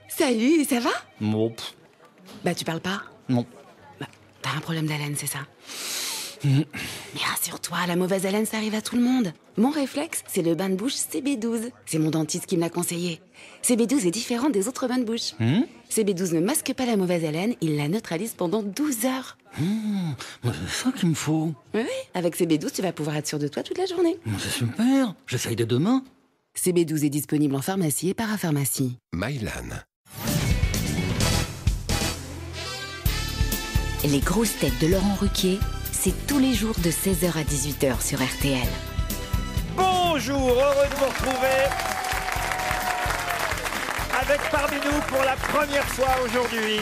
Salut, ça va? Non. Bah tu parles pas? Non. Bah t'as un problème d'haleine, c'est ça? Mais rassure-toi, la mauvaise haleine, ça arrive à tout le monde. Mon réflexe, c'est le bain de bouche CB12. C'est mon dentiste qui me l'a conseillé. CB12 est différent des autres bains de bouche. CB12 ne masque pas la mauvaise haleine, il la neutralise pendant 12 heures. C'est ça qu'il me faut. Oui, avec CB12, tu vas pouvoir être sûr de toi toute la journée. C'est super. J'essaye dès demain. CB12 est disponible en pharmacie et parapharmacie. Mylan. Les grosses têtes de Laurent Ruquier, c'est tous les jours de 16h à 18h sur RTL. Bonjour, heureux de vous retrouver avec parmi nous pour la première fois aujourd'hui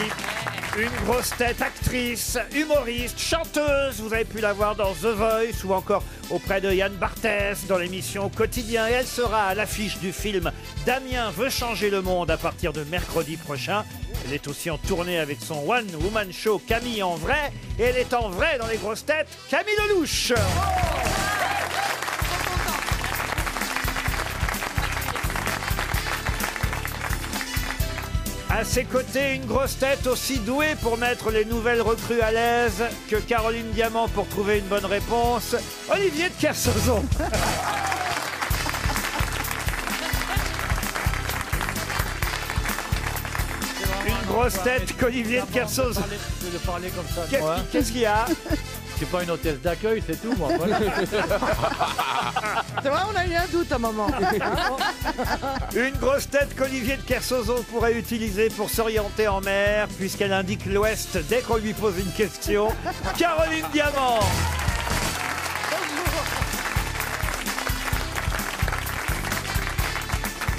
une grosse tête actrice, humoriste, chanteuse. Vous avez pu la voir dans The Voice ou encore auprès de Yann Barthès dans l'émission Quotidien. Et elle sera à l'affiche du film Damien veut changer le monde à partir de mercredi prochain. Elle est aussi en tournée avec son One Woman Show Camille en vrai. Et elle est en vrai dans les grosses têtes, Camille Lelouch. À ses côtés, une grosse tête aussi douée pour mettre les nouvelles recrues à l'aise que Caroline Diamant pour trouver une bonne réponse, Olivier de Kersauzon. Une grosse tête qu'Olivier de Kersauzon. De parler comme ça, moi. Qu'est-ce qu'il y a? Je suis pas une hôtesse d'accueil, c'est tout, moi. Voilà. C'est vrai, on a eu un doute à un moment. Une grosse tête qu'Olivier de Kersauzon pourrait utiliser pour s'orienter en mer, puisqu'elle indique l'ouest dès qu'on lui pose une question. Caroline Diamant.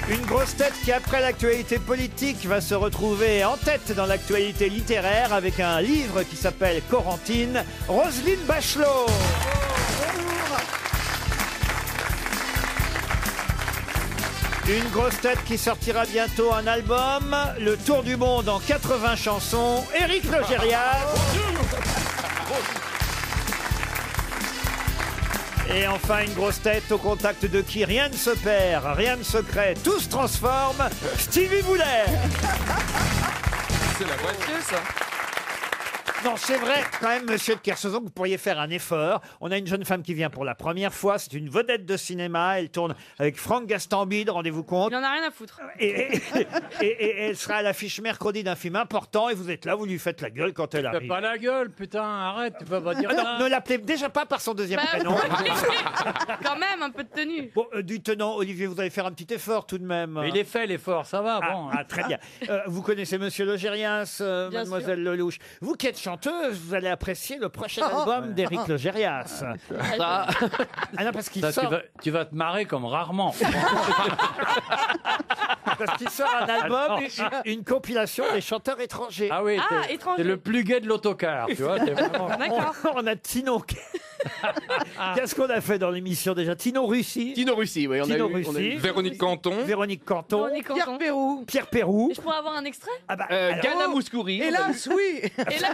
Une grosse tête qui, après l'actualité politique, va se retrouver en tête dans l'actualité littéraire avec un livre qui s'appelle Corentine, Roselyne Bachelot. Une grosse tête qui sortira bientôt un album, Le Tour du Monde en 80 chansons, Éric Logérias. Et enfin, une grosse tête au contact de qui rien ne se perd, rien ne se crée, tout se transforme, Stevie Boulet. C'est la moitié, ça. Non, c'est vrai, quand même, monsieur de Kersauzon, que vous pourriez faire un effort. On a une jeune femme qui vient pour la première fois. C'est une vedette de cinéma. Elle tourne avec Franck Gastambide, rendez-vous compte. Il en a rien à foutre. Et elle sera à l'affiche mercredi d'un film important. Et vous êtes là, vous lui faites la gueule quand elle Fais arrive. pas la gueule, putain, arrête, tu peux pas dire Ah ça. non, ne l'appelez déjà pas par son deuxième prénom. Quand même, un peu de tenue. Bon, du tenant, Olivier, vous allez faire un petit effort tout de même. Mais il est fait, l'effort, ça va, bon. Ah, très bien. Vous connaissez Monsieur Logérias, Bien Mademoiselle Lelouch. Vous qui êtes chanteuse, vous allez apprécier le prochain album d'Éric Logérias. Ah non, parce qu'il Ça, sort, tu vas te marrer comme rarement. parce qu'il sort un album, une compilation des chanteurs étrangers. Ah oui, Ah, c'est étranger. le plus gai de l'autocar, tu vois. Vraiment... D'accord. On a Tino. Qu'est-ce qu'on a fait dans l'émission déjà? Tino Russie, Tino Russie, oui. On Tino a eu Russie. Véronique Canton. Véronique Canton, On est Pierre content. Pérou. Pierre Pérou. Et je pourrais avoir un extrait? Ah bah, alors- Gana Mouskouri. Hélas, oui. Et là,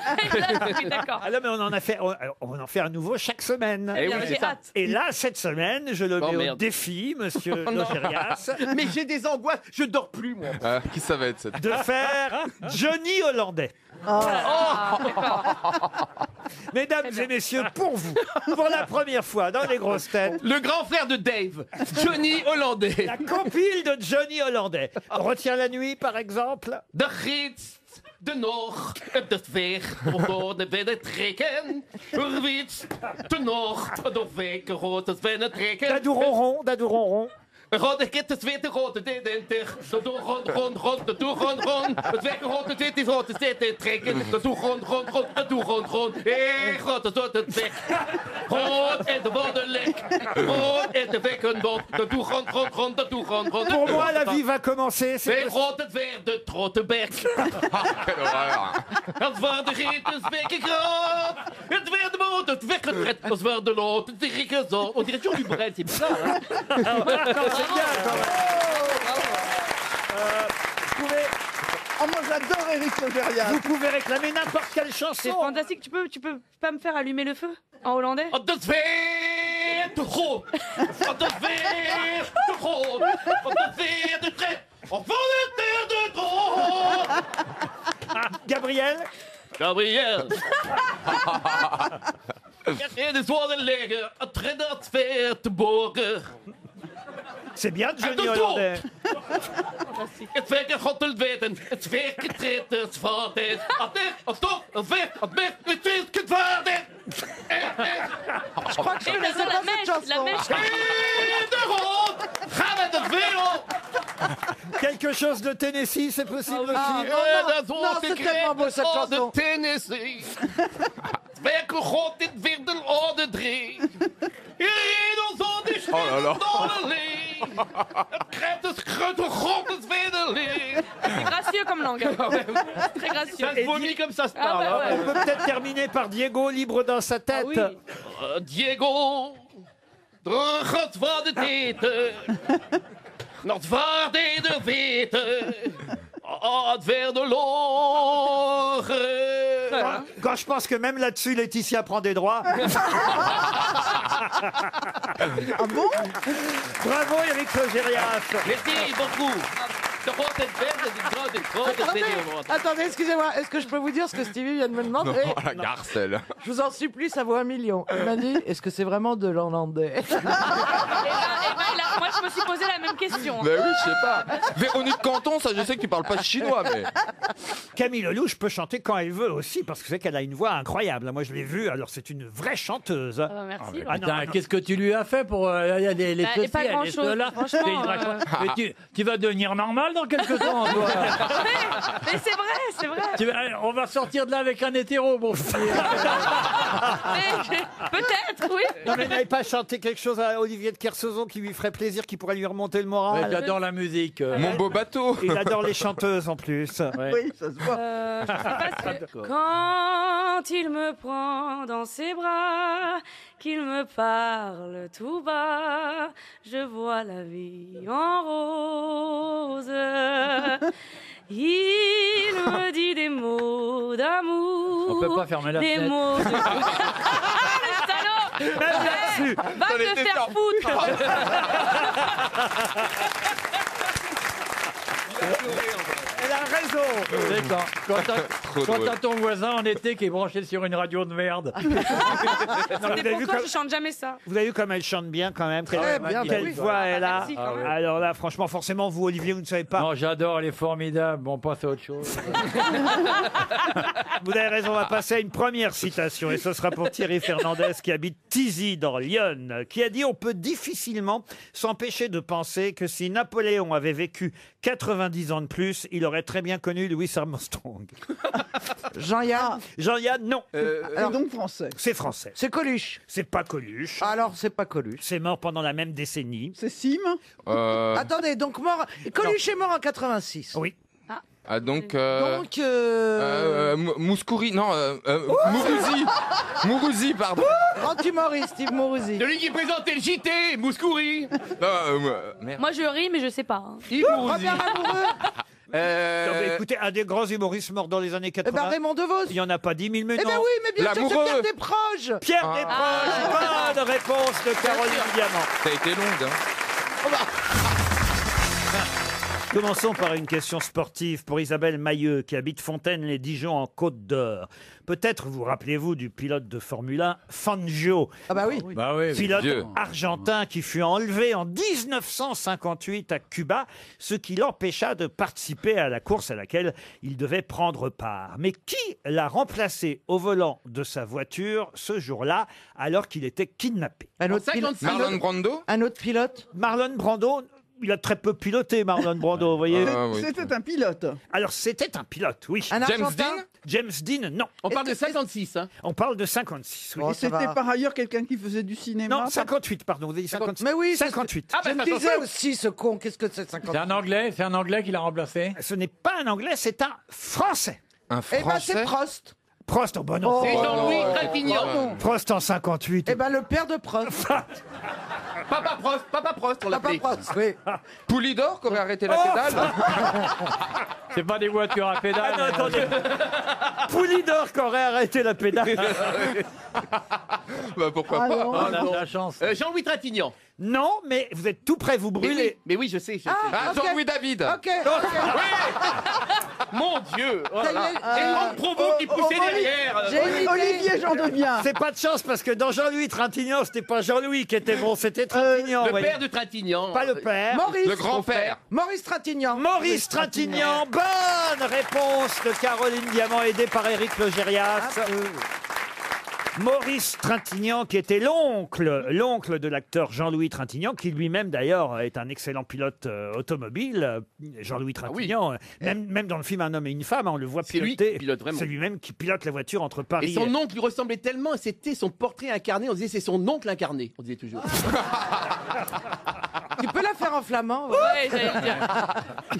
oui, d'accord. Ah là, mais on en a fait, on en fait un nouveau chaque semaine. Eh oui, J'ai c'est ça. hâte. Et là, cette semaine, je le Oh, mets au merde. défi, monsieur Logérias, Mais j'ai des angoisses, je dors plus moi. Qui ça va être cette... de faire Johnny Hollandais. Ah, d'accord. Mesdames et messieurs, pour vous, pour la première fois dans les grosses têtes, Le grand frère de Dave, Johnny Hollandais. la compile de Johnny Hollandais. Retiens la nuit, par exemple. De gids, de nog, de veer, door de binnen trekken. Wiets, de nog, de week, rood, binnen trekken. Dadou Ronron, Dadou Ronron. Rode kit, het witte rode dit en tig. De doe rond, de doe rond. Het week rond, het wit is rood, het zit in trekken. De doe rond, de doe rond. God, het wordt het weg. Rood in de boddenlek. Rood in de wekkenbod. De doe rond, de doe rond. Pour moi, la vie va commencer. C'est Weer rood het weer, de trottenbek. Quelle horreur. Het wordt de giet, het wekken groot. Het weer de moed, het weggetred. Het wordt de lood, het rieke zo. On dirait toujours du Brel, c'est bizarre. Hein? c'est bien, quand même. Vous pouvez, Oh, moi j'adore Éric Logérias. vous pouvez réclamer n'importe quelle C'est chanson. fantastique. Tu peux pas me faire allumer le feu en hollandais? Het is weer te groot. Het is weer te groot. Het is weer te gek. Of van het weer te groot. Gabriel. Gabriel. Het is worden liggen, het redt weer te boren. C'est bien En Johnny de Hollandais. Het werken God te weten, het werken treedt het vaart. Het stop, het werk, het werk, het werk, het vaart. Je crois que je Et connaissais la pas cette mèche, la chanson. mèche. In de rond, gaan we de wereld. Quelque chose de Tennessee, c'est possible Ah, aussi. non, c'est tellement beau cette chanson. De Tennessee. Het werken God dit weer de orde drie. In ons onder Oh là là. Het krijgt het grote God het wederlicht. C'est gracieux comme langue. C'est très gracieux. Ça se vomit comme ça se Ah parle. ouais, hein. ouais. On peut peut-être terminer par Diego, libre dans sa tête. Ah oui. Diego, de God van het eten. Nog waarde de weten. Het werden logen. Quand je pense que même là-dessus, Laetitia prend des droits. Ah bon? Bravo, Eric Logérias. Merci beaucoup. De God het werden, de grote, Attendez, excusez-moi, est-ce que je peux vous dire ce que Stevie vient de me demander? Non, la garcelle. Je vous en supplie, ça vaut 1 million. Il m'a dit, est-ce que c'est vraiment de l'hollandais? Moi, je me suis posé la même question. Mais oui, je sais pas. Véronique Canton, ça, je sais que tu parles pas chinois, mais. Camille Lelouch peut chanter quand elle veut aussi, parce que c'est qu'elle a une voix incroyable. Moi, je l'ai vue, alors c'est une vraie chanteuse. Merci. Ah, Laurent. non, Putain, non. qu'est-ce que tu lui as fait pour les Bah, et ceci, pas elle est grand-chose, cela. franchement, C'est une vraie- Mais tu vas devenir normal dans quelques temps, toi. Mais c'est vrai, c'est vrai. On va sortir de là avec un hétéro, mon frère. Peut-être, oui. Non, mais n'avez pas chanté quelque chose à Olivier de Kersauzon qui lui ferait plaisir, qui pourrait lui remonter le moral. J'adore la musique. Mon beau bateau. Il adore les chanteuses en plus. Oui, ça se voit. Je sais pas quand il me prend dans ses bras, qu'il me parle tout bas, je vois la vie en rose. Il me dit des mots d'amour. On peut pas fermer la des fenêtre. mots de... Ah, le salaud. Même là-dessus. Va te faire foutre. Elle a raison. C'est quand t'as ton voisin en été qui est branché sur une radio de merde. Non, vous, avez C'est vu pourquoi comme, je chante jamais ça. vous avez vu comme elle chante bien quand même. Quelle, Très bien, quelle bah oui. voix elle a. Merci, quand même. Alors là, franchement, forcément, vous, Olivier, vous ne savez pas. Non, j'adore, elle est formidable. Bon, on passe à autre chose. Vous avez raison, on va passer à une première citation, et ce sera pour Thierry Fernandez, qui habite Tizy, dans l'Yonne, qui a dit « On peut difficilement s'empêcher de penser que si Napoléon avait vécu 90 ans de plus, il aurait très bien connu Louis Armstrong. Jean-Yann, » Jean-Yann, non. alors donc français. C'est français. C'est Coluche. C'est pas Coluche. Alors, c'est pas Coluche. C'est mort pendant la même décennie. C'est Sim. Attendez, donc mort. Coluche est mort en 86. Oui. Ah, donc. Donc, Mouskouri, non, Mourouzi. Mourouzi, pardon. grand humoriste, Yves Mourouzi. Celui qui présentait le JT, Mouskouri. Merde. Moi, je ris, mais je sais pas. hein. Yves Mourouzi. Premier amoureux. Non, mais écoutez, un des grands humoristes morts dans les années Eh ben 80. Raymond DeVos. Il n'y en a pas 10 000, mais Eh non. ben oui, mais bien sûr, c'est L'amoureux. Pierre Desproges. Pierre Desproges, bonne réponse de Caroline Diamant. Ça a été long, hein. Commençons par une question sportive pour Isabelle Mailleux, qui habite Fontaine-les-Dijon en Côte d'Or. Peut-être vous rappelez-vous du pilote de Formule 1, Fangio, Ah bah oui. Bah oui. pilote vieux. argentin qui fut enlevé en 1958 à Cuba, ce qui l'empêcha de participer à la course à laquelle il devait prendre part. Mais qui l'a remplacé au volant de sa voiture ce jour-là, alors qu'il était kidnappé? Un autre, 56. Marlon Brando. un autre pilote. Marlon Brando, il a très peu piloté, Marlon Brando, vous voyez. Ah, oui. C'était un pilote. Alors, c'était un pilote, oui. Un James Argentin. Dean. James Dean, non. On parle de 56, hein. On parle de 56, oui. Oh, Et ça c'était va. par ailleurs quelqu'un qui faisait du cinéma. Non, 58, pardon, vous avez dit 58. Mais oui, c'est- 58. Ah, Je bah, me ça disais change. aussi, ce con, qu'est-ce que c'est 50? C'est un Anglais qui l'a remplacé. Ce n'est pas un Anglais, c'est un Français. Un Eh ben, Français. c'est Prost. Prost, oh, bon, non. Oh. C'est Jean-Louis Oh, Trintignant. Prost en 58. Eh ben, le père de Prost. Papa Prost, on Papa l'appelait. Prost, oui. Poulidor qui aurait arrêté la pédale. C'est pas des voitures à pédale. Ah non, attendez. Poulidor qui aurait arrêté la pédale. Bah pourquoi pas. Oh, on a de la chance. Jean-Louis Trintignant. Non, mais vous êtes tout près, vous brûlez. Mais oui, je sais. Ah, Jean-Louis David. Ok. Mon Dieu. Oh là là. Ça y est, Et Franck Provost qui poussait derrière. J'ai une idée. Olivier Jean Devient. C'est pas de chance parce que dans Jean-Louis Trintignant, c'était pas Jean-Louis qui était bon, c'était Trintignant. Le voyez. père de Trintignant. Pas le père. Maurice. Le grand-père. Maurice Trintignant. Maurice Trintignant. Bonne réponse de Caroline Diamant, aidée par Éric Logérias. Maurice Trintignant, qui était l'oncle de l'acteur Jean-Louis Trintignant, qui lui-même d'ailleurs est un excellent pilote automobile. Jean-Louis Trintignant, même dans le film Un homme et une femme, on le voit C'est lui piloter. qui pilote vraiment. C'est lui-même qui pilote la voiture entre Paris Et son oncle lui ressemblait tellement, et c'était son portrait incarné. On disait c'est son oncle incarné. On disait toujours. Tu peux la faire en flamand. Ouais, j'allais le dire.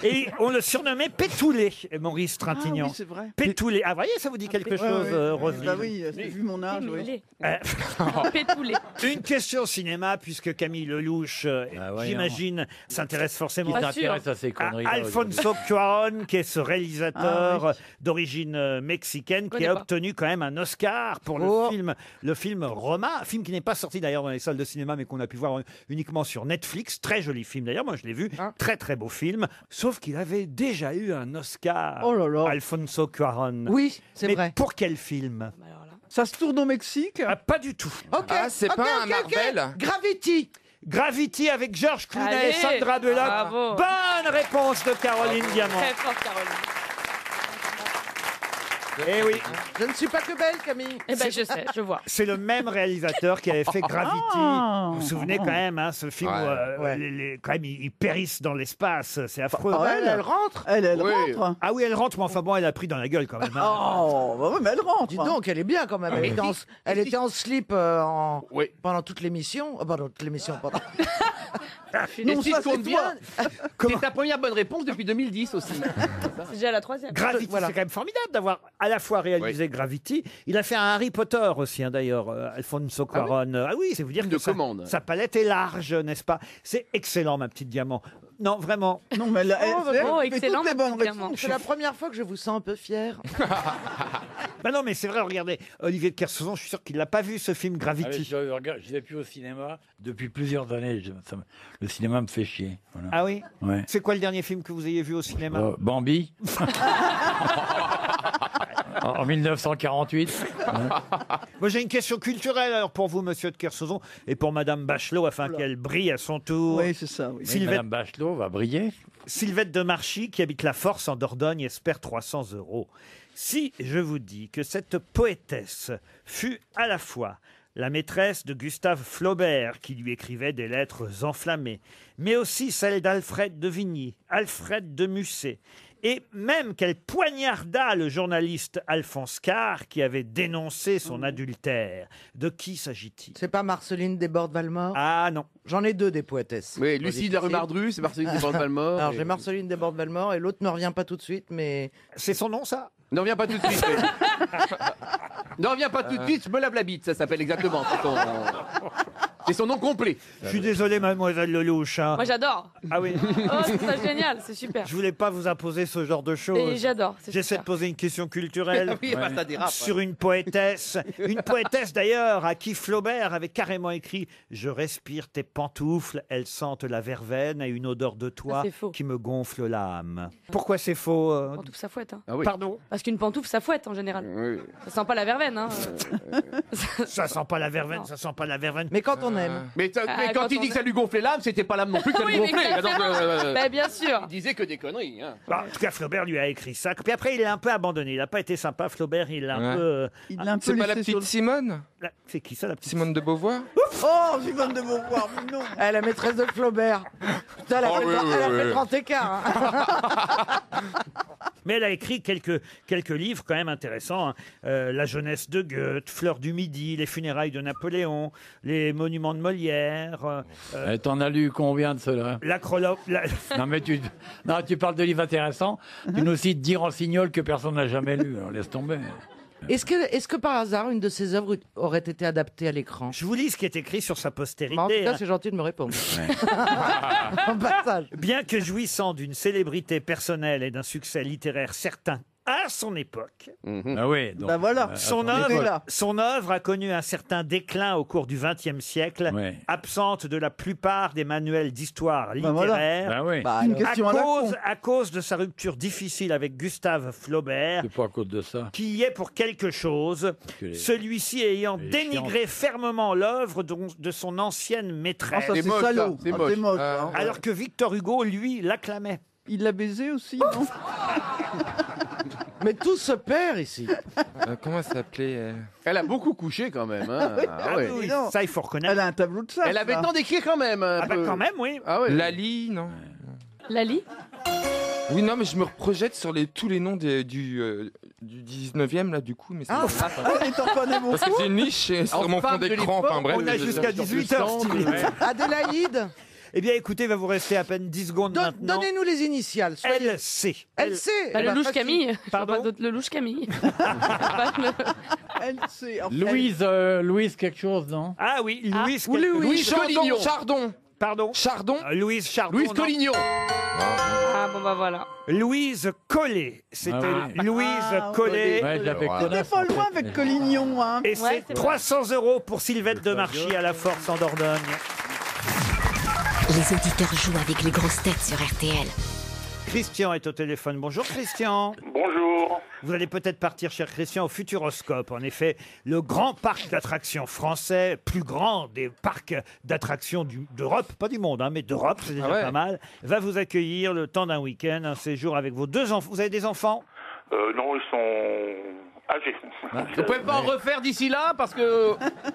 Et on le surnommait Pétoulet, Maurice Trintignant. Ah oui, c'est vrai. Pétoulet. Ah, voyez, ça vous dit quelque chose, Roselyne? Bah oui, c'est vu mon âge, oui. Pétoulé. Une question cinéma, puisque Camille Lelouch, j'imagine, s'intéresse forcément Qui Pas sûr. t'intéresse à ces à conneries Alfonso Cuarón, qui est ce réalisateur d'origine mexicaine, qui Connais a pas. obtenu quand même un Oscar pour le film Roma, un film qui n'est pas sorti d'ailleurs dans les salles de cinéma, mais qu'on a pu voir uniquement sur Netflix. Très joli film d'ailleurs, moi je l'ai vu, très très beau film, sauf qu'il avait déjà eu un Oscar, Oh là là. Alfonso Cuarón. Oui, c'est Mais vrai. pour quel film? Alors là. Ça se tourne au Mexique. Ah, pas du tout. Ok. Ah, c'est ok, pas un ok, Marvel. ok. Gravity. Gravity avec Georges Clooney Allez, et Sandra Bullock. bravo. Bonne réponse de Caroline Diamant. Très fort, Caroline. Eh oui, Je ne suis pas que belle, Camille. Eh ben, je sais, je vois. c'est le même réalisateur qui avait fait Gravity. Ah. Vous vous souvenez quand même, hein, ce film où Ouais. quand même ils périssent dans l'espace, c'est affreux. Ah, Elle rentre. Elle Oui. rentre. Ah oui, elle rentre, mais enfin bon, elle a pris dans la gueule quand même. hein. Oh, bah oui, mais elle rentre. Dis donc, elle est bien quand même. Elle était en slip Oui. pendant toute l'émission. Pendant toute l'émission, pardon. Non, Et si ça, je compte c'est bien, toi. c'est ta première bonne réponse depuis 2010 aussi. C'est déjà la troisième. Gravity, Voilà. c'est quand même formidable d'avoir à la fois réalisé Gravity. Il a fait un Harry Potter aussi, hein, d'ailleurs, Alfonso Cuarón. Ah oui, c'est vous dire Film que de commande. sa palette est large, n'est-ce pas? C'est excellent, ma petite Diamant. Non, vraiment. Non, mais elle, c'est elle oh, qui fait excellent, toutes les bonnes évidemment. réponses. C'est la première fois que je vous sens un peu fière. Bah non, mais c'est vrai, regardez, Olivier de Kersauzon, je suis sûr qu'il l'a pas vu, ce film Gravity. Je n'ai plus au cinéma depuis plusieurs années. Le cinéma me fait chier. Voilà. Ah oui? Ouais. C'est quoi le dernier film que vous ayez vu au cinéma? Bambi. En 1948. Moi, j'ai une question culturelle alors pour vous, monsieur de Kersauzon, et pour madame Bachelot, afin qu'elle brille à son tour. Oui, c'est ça, oui. Sylvette, Madame Bachelot va briller. Sylvette de Marchy, qui habite la Force en Dordogne, espère 300 €. Si je vous dis que cette poétesse fut à la fois la maîtresse de Gustave Flaubert, qui lui écrivait des lettres enflammées, mais aussi celle d'Alfred de Vigny, Alfred de Musset, et même qu'elle poignarda le journaliste Alphonse Karr, qui avait dénoncé son adultère. De qui s'agit-il? C'est pas Marceline Desbordes-Valmore? Ah non. J'en ai deux des poétesses. Oui, Lucie de la rue Mardru, c'est Marceline Desbordes-Valmore. Alors j'ai Marceline Desbordes-Valmore et l'autre ne revient pas tout de suite, mais C'est son nom, ça? Ne reviens pas tout de suite. Ne reviens pas tout de suite, je me lave la bite, ça s'appelle exactement. C'est son nom complet. Je suis désolé, mademoiselle Lelouch. hein. Moi, j'adore. Ah oui. Oh, c'est ça génial, c'est super. Je voulais pas vous imposer ce genre de choses. Et j'adore, c'est J'essaie de super. poser une question culturelle Oui, bah, ça dérape. sur une poétesse. Une poétesse d'ailleurs à qui Flaubert avait carrément écrit « Je respire tes pantoufles, elles sentent la verveine et une odeur de toi c'est faux. qui me gonfle l'âme. » Pourquoi c'est faux Pantoufle, ça fouette. Hein. Ah oui. Pardon? Parce qu'une pantoufle, ça fouette en général. Oui. Ça sent pas la verveine. Hein. Ça sent pas la verveine, ça sent pas la verveine. mais quand on aime. Mais Ah, quand quand il on dit que ça lui gonflait l'âme, c'était pas l'âme non plus que ça lui Oui, mais gonflait. exactement. Bah, bien sûr. Il disait que des conneries. Hein. En tout cas, Flaubert lui a écrit ça. Puis après, il l'a un peu abandonné. Il n'a pas été sympa, Flaubert. Il l'a un Ouais. peu... Il l'a un peu C'est pas la laissé sur petite le- Simone? C'est qui ça, la petite Simone de Beauvoir? Oh, Simone de Beauvoir, mais non. Elle, la maîtresse de Flaubert. Putain, elle a Oh, fait, oui, elle a oui, fait oui. 30 écarts. Hein. Mais elle a écrit quelques livres quand même intéressants. Hein. La jeunesse de Goethe, Fleurs du Midi, Les funérailles de Napoléon, Les monuments de Molière, T'en as lu combien de ceux-là? l'acrologue. Non, mais tu parles de livres intéressants. Tu nous cites 10 rossignols que personne n'a jamais lus. Alors laisse tomber. Est-ce que par hasard, une de ses œuvres aurait été adaptée à l'écran? Je vous lis ce qui est écrit sur sa postérité. En tout cas, hein. c'est gentil de me répondre. En passage. Bien que jouissant d'une célébrité personnelle et d'un succès littéraire certain à son époque. Ah oui. Donc, Bah voilà. Son on était œuvre, là. son œuvre a connu un certain déclin au cours du XXe siècle, Ouais. absente de la plupart des manuels d'histoire Bah voilà. littéraire. Ah oui. Bah, une question À cause de sa rupture difficile avec Gustave Flaubert, C'est pas à cause de ça. qui y est pour quelque chose, Que les- celui-ci ayant les dénigré fermement l'œuvre de son ancienne Ah, maîtresse, ça, c'est moche, salaud. ça, c'est Ah, moche. c'est moche, hein. alors que Victor Hugo, lui, l'acclamait. Il l'a baisé aussi, non? Mais tout se perd ici. Comment elle s'appelait Elle a beaucoup couché quand même. Hein. Ah ouais. Oui, non. ça, il faut reconnaître. Elle a un tableau de chasse. Elle avait là. le temps d'écrire quand même. Un Ah bah peu. quand même, oui. Ah ouais. Lali, non Lali? Oui, non, mais je me projette sur tous les noms du 19e, là, du coup. Mais c'est pas ça. Ah, il t'en connaît beaucoup. Parce que j'ai une niche sur En mon fond femme de d'écran. l'époque, Enfin bref. On a jusqu'à 18h, Stevie. Adélaïde, Eh bien, écoutez, il va vous rester à peine 10 secondes maintenant. donnez-nous les initiales. soyez- LC. LC. Bah, eh le ben, louche facile. Camille. Pardon Pas d'autre- Le louche Camille. Elle sait. Enfin, Louise quelque chose, non? Ah oui, Louise. ou quelque- Louis. Chardon. Chardon. Pardon. Chardon. Louise Chardon. Louise non. Collignon. Ah bon bah voilà. Louise Collet. C'était Ah Louise Ah, Collet. Ouais, je l'avais Voilà. T'es pas loin avec Collignon, hein. Et Ouais, c'est c'est 300 € pour Sylvette de Marchis à la Force en Dordogne. Les auditeurs jouent avec les grosses têtes sur RTL. Christian est au téléphone. Bonjour Christian. Bonjour. Vous allez peut-être partir, cher Christian, au Futuroscope. En effet, le grand parc d'attractions français, plus grand des parcs d'attractions d'Europe, pas du monde, hein, mais d'Europe, c'est déjà Ah ouais. pas mal, va vous accueillir le temps d'un week-end, un séjour avec vos 2 enfants. Vous avez des enfants? Non, ils sont âgés. Vous pouvez pas en refaire d'ici là parce que.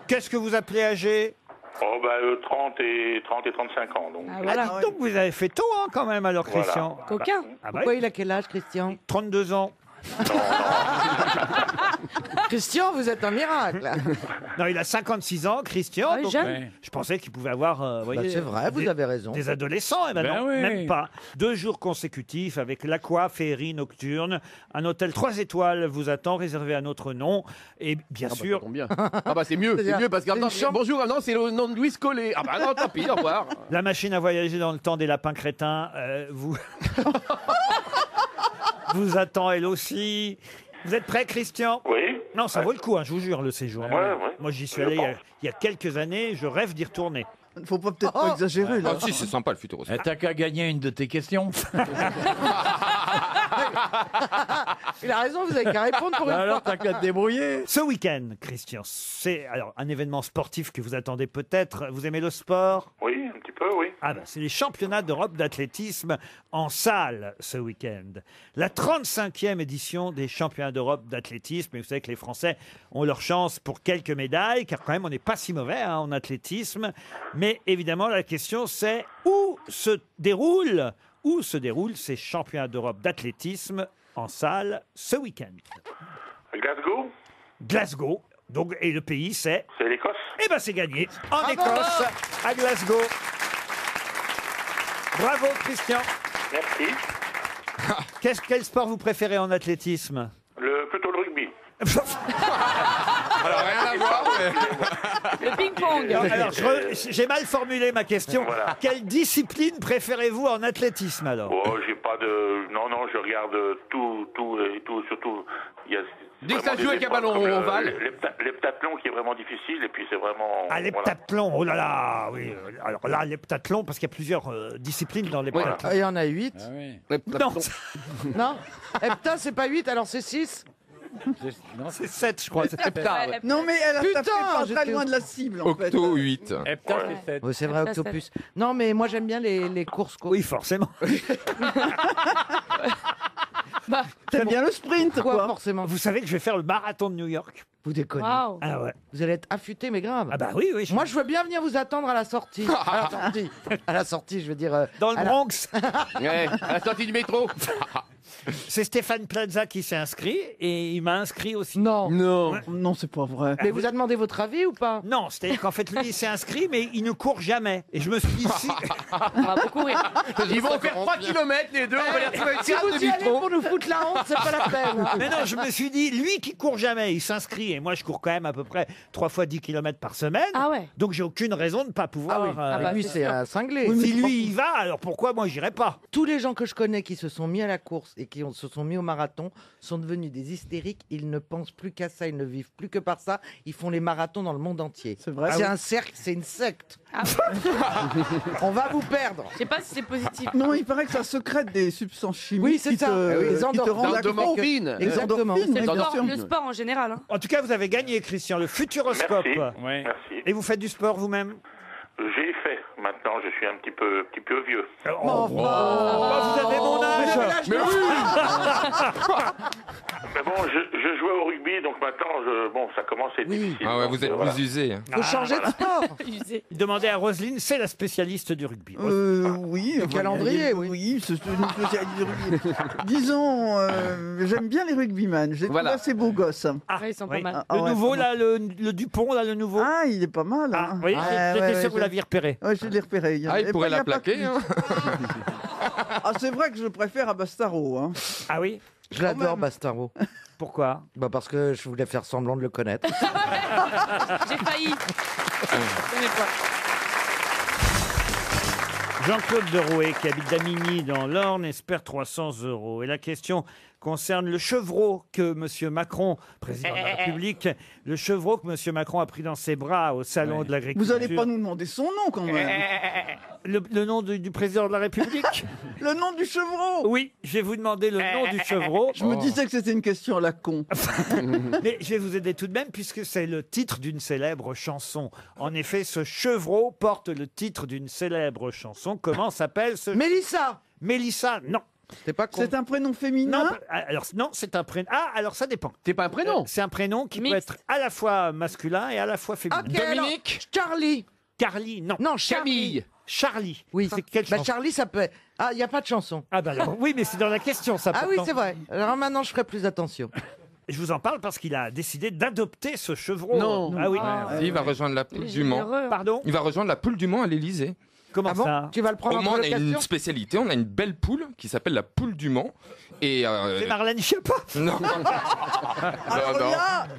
Qu'est-ce que vous appelez âgé? Oh, bah, 30 et 35 ans. Donc. Ah voilà. Ah, dites donc, vous avez fait tôt, hein, quand même, alors, Voilà. Christian. Coquin. Ah bah, Pourquoi il a quel âge, Christian? 32 ans. Christian, vous êtes un miracle. Non, il a 56 ans, Christian. Ah, donc, jeune. Ouais. je pensais qu'il pouvait avoir, vous voyez, Bah, c'est vrai, vous des- avez raison. des adolescents. Eh ben Ben non, oui. même pas. 2 jours consécutifs avec l'Aqua Féerie Nocturne. Un hôtel 3 étoiles vous attend, réservé à notre nom. Et bien sûr, Bien. Ah bah c'est mieux parce que C'est une chambre. bonjour, non c'est le nom de Louise Collet. Ah bah non, tant pis, au revoir. la machine à voyager dans le temps des lapins crétins vous attend elle aussi. Vous êtes prêt, Christian? Oui. Non, ça vaut le coup, hein, je vous jure, le séjour. Ouais, ouais. Moi, j'y suis Je allé pense. il y a quelques années. Je rêve d'y retourner. Faut pas peut-être pas exagérer, là. Ah si, c'est sympa le Futuroscope. Eh, t'as qu'à gagner une de tes questions. Il a raison, vous avez qu'à répondre pour une Alors, fois. t'as qu'à te débrouiller. Ce week-end, Christian, c'est alors un événement sportif que vous attendez peut-être. Vous aimez le sport? Oui, un petit peu, oui. Ah ben, c'est les championnats d'Europe d'athlétisme en salle ce week-end. La 35e édition des championnats d'Europe d'athlétisme. Et vous savez que les Français ont leur chance pour quelques médailles, car quand même on n'est pas si mauvais hein, en athlétisme. Mais évidemment, la question c'est où se déroulent ces championnats d'Europe d'athlétisme en salle ce week-end? Glasgow, Glasgow. Donc, et le pays c'est? c'est l'Écosse. Eh ben c'est gagné en Écosse, à Glasgow. Bravo Christian. Merci. Quel sport vous préférez en athlétisme? Plutôt le rugby. Alors rien à voir, mais... Le ping-pong. Non, alors, j'ai mal formulé ma question. Voilà. Quelle discipline préférez-vous en athlétisme alors? Oh, j'ai pas de... Non, je regarde tout, surtout... Il y a Dès que vraiment ça joue des avec un épreuves ballon comme ovale. L'heptathlon qui est vraiment difficile, et puis c'est vraiment... Ah, voilà. l'heptathlon, oh là là, oui. Alors là, l'heptathlon, parce qu'il y a plusieurs disciplines dans l'heptathlon. Ah, il y en a 8. Ah oui. Non, Non Hepta, c'est pas 8, alors c'est 6. Non, c'est 7, je crois. Ouais, Non, mais elle a Putain, tapé pas très j'étais- loin de la cible, en fait. Octo 8. Hepta, c'est 7. Oui, c'est vrai, Hepta, Octopus. Non, mais moi j'aime bien les courses. Oui, forcément. Bah, T'aimes bien le sprint, Quoi, quoi. forcément Vous savez que je vais faire le marathon de New York. Vous déconnez. waouh. Ah ouais. Vous allez être affûté, mais grave. Ah bah oui, oui. Moi, je veux bien venir vous attendre à la sortie. À la sortie, je veux dire. Dans le à la- Bronx. Ouais, à la sortie du métro. C'est Stéphane Plaza qui s'est inscrit et il m'a inscrit aussi. Non. Non. Non, c'est pas vrai. Mais vous a demandé votre avis ou pas? Non, c'est-à-dire qu'en fait, lui, il s'est inscrit, mais il ne court jamais. Et je me suis dit, si... On va beaucoup rire. Ils vont faire 3 km les deux, on va les retrouver avec Si une vous de y allez métro. pour nous foutre la honte, c'est pas la peine. Mais non, je me suis dit, lui qui court jamais, il s'inscrit rugby et moi je cours quand même à peu près 3 fois 10 km par semaine. Ah ouais. Donc j'ai aucune raison de ne pas pouvoir. Lui, c'est un cinglé. si lui y va, alors pourquoi moi j'irai pas? Tous les gens que je connais qui se sont mis à la course et qui se sont mis au marathon sont devenus des hystériques. Ils ne pensent plus qu'à ça, ils ne vivent plus que par ça. Ils font les marathons dans le monde entier. C'est vrai. C'est un cercle, c'est une secte. On va vous perdre. Je sais pas si c'est positif. Non, il paraît que ça sécrète des substances chimiques Oui, c'est qui ça. qui te rendent accro. Endorphines. Exactement. Endorphines, C'est oui, bien sûr. le sport en général. Hein. En tout cas, vous avez gagné, Christian, le Futuroscope. Merci. Ouais. Merci. Et vous faites du sport vous-même? J'ai fait. Maintenant, je suis un petit peu vieux. Vous avez mon âge. Mais oui. Mais bon, je jouais au rugby, donc maintenant, ça commence à être difficile. Ah ouais, vous êtes Voilà. plus usé. Faut changer de sport. Demandez à Roselyne, c'est la spécialiste du rugby. Oui. calendrier, oui. Oui, c'est une spécialité du rugby. Disons, j'aime bien les rugbyman. J'ai trouvé assez beaux gosses. Ils sont pas mal. Le nouveau, là, le Dupont, là, le nouveau. Ah, il est pas mal. Ah, Hein. oui, j'étais sûr que vous je- l'aviez repéré. Ouais, je l'ai repéré. Ah, il pourrait y a la pas plaquer. plus. Hein. Ah, c'est vrai que je préfère à Bastaro. Hein. Ah oui? Je l'adore, Bastaro. Pourquoi? Parce que je voulais faire semblant de le connaître. J'ai failli. Je connais pas. Jean-Claude Derouet, qui habite Damigny dans l'Orne, espère 300 €. Et la question concerne le chevreau que M. Macron, président de la République, le chevreau que M. Macron a pris dans ses bras au Salon de l'Agriculture. Vous n'allez pas nous demander son nom quand même. Le nom du président de la République? Le nom du chevreau. Oui, je vais vous demander le nom du chevreau. Je me disais que c'était une question à la con. Mais je vais vous aider tout de même puisque c'est le titre d'une célèbre chanson. En effet, ce chevreau porte le titre d'une célèbre chanson. Comment s'appelle ce... Mélissa. Mélissa, non. C'est pas con. C'est un prénom féminin. Non, alors non, c'est un prénom. Ah, alors ça dépend. C'est pas un prénom. C'est un prénom qui peut Mixte. être à la fois masculin et à la fois féminin. Ok, alors, Charlie. Carly, non. Non, Charlie. Camille. Charlie. Oui. C'est quelle chanson? Charlie, ça peut être... Ah, il n'y a pas de chanson. Ah bah alors, oui, mais c'est dans la question, ça. Ah oui, pourtant. c'est vrai. Alors maintenant, je ferai plus attention. Je vous en parle parce qu'il a décidé d'adopter ce chevreau. Non. Ah oui. Il va rejoindre la poule du Mans. Pardon? Il va rejoindre la poule du Mans à l'Élysée. Comment Ah bon ça? Tu vas le prendre Au en Mans, on a une colocation. spécialité, on a une belle poule qui s'appelle la poule du Mans. Et C'est Marlène Schiappa. non.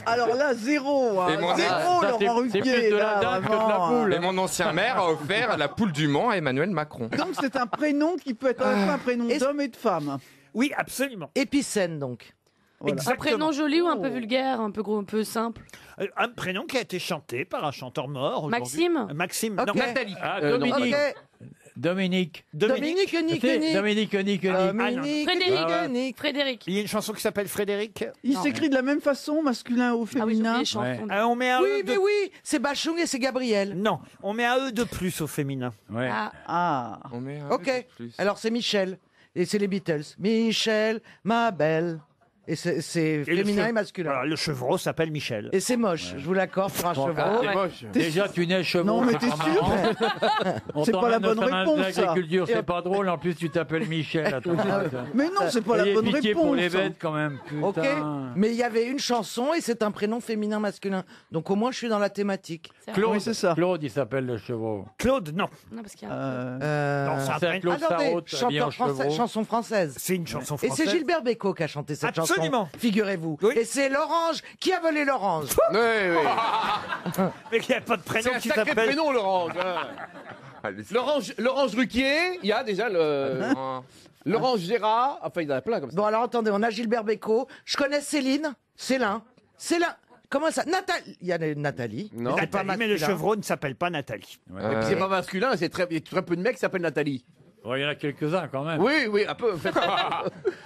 Alors là, zéro. Hein. Et mon- Zéro, Ça, Laurent c'est plus Ruquier. de la là, dinde que de la vraiment. poule. Et mon ancien maire a offert la poule du Mans à Emmanuel Macron. Donc c'est un prénom qui peut être à la fois un prénom Est-ce- d'homme et de femme. Oui, absolument. Épicène, donc. Voilà. Un Exactement. prénom joli ou un peu vulgaire, un peu gros, un peu simple. Un prénom qui a été chanté par un chanteur mort. aujourd'hui. Maxime. Maxime. Ok. Non. Nathalie. Ah, Non. Dominique. Ok. Dominique. Dominique. Dominique, C'est Dominique, Nick. Dominique, Frédéric. Nick. Frédéric. Il y a une chanson qui s'appelle Frédéric. Il Non. s'écrit de la même façon, masculin ou Ah oui, j'ai féminin. oublié les chansons. Ouais. On met un Oui, E de... mais oui, c'est Bachung et c'est Gabriel. Non, on met un E de plus au féminin. Ouais. Ah, Ah. On met un Ok. peu plus. Alors c'est Michel. Et c'est les Beatles. Michel, ma belle. Et c'est Et le féminin che- et masculin. Voilà, le chevreau s'appelle Michel. Et c'est moche, je vous l'accorde pour un Bon, chevreau. C'est moche. Déjà, tu nais chevaux. Non, mais c'est t'es pas sûr marrant. On C'est pas la t'emmène bonne au salon de réponse, ça. l'agriculture, c'est pas drôle. En plus, tu t'appelles Michel. Attends, Mais non, c'est pas la Ayez bonne pitié réponse. pour les bêtes, quand même. Ok, Putain. mais il y avait une chanson et c'est un prénom féminin masculin. Donc au moins je suis dans la thématique. c'est Claude, Oui, c'est ça. Claude, il s'appelle le chevaux. Claude, non. Non, parce qu'il y a... Non, c'est un C'est prénom. Claude Attendez, Sarraute, habillé en chanteur français, chevreau. chanson française. C'est une chanson Et française. c'est Gilbert Bécaud qui a chanté cette Absolument. chanson. Figurez-vous. Oui. Et c'est l'orange qui a volé l'orange. Oui, oui. Mais il n'y a pas de prénom C'est un qui sacré s'appelle... prénom, l'orange. hein. L'orange Ruquier, il y a déjà l'orange Gérard. Enfin, il y en a plein comme ça. Bon alors attendez, on a Gilbert Bécaud. Je connais Céline. Célin. Comment ça Nathalie. Il y a Nathalie. Non. C'est pas Nathalie, mais le masculin. chevreau ne s'appelle pas Nathalie. Et puis c'est pas masculin, il y a très peu de mecs qui s'appellent Nathalie. Ouais, il y en a quelques-uns, quand même. Oui, oui, un peu.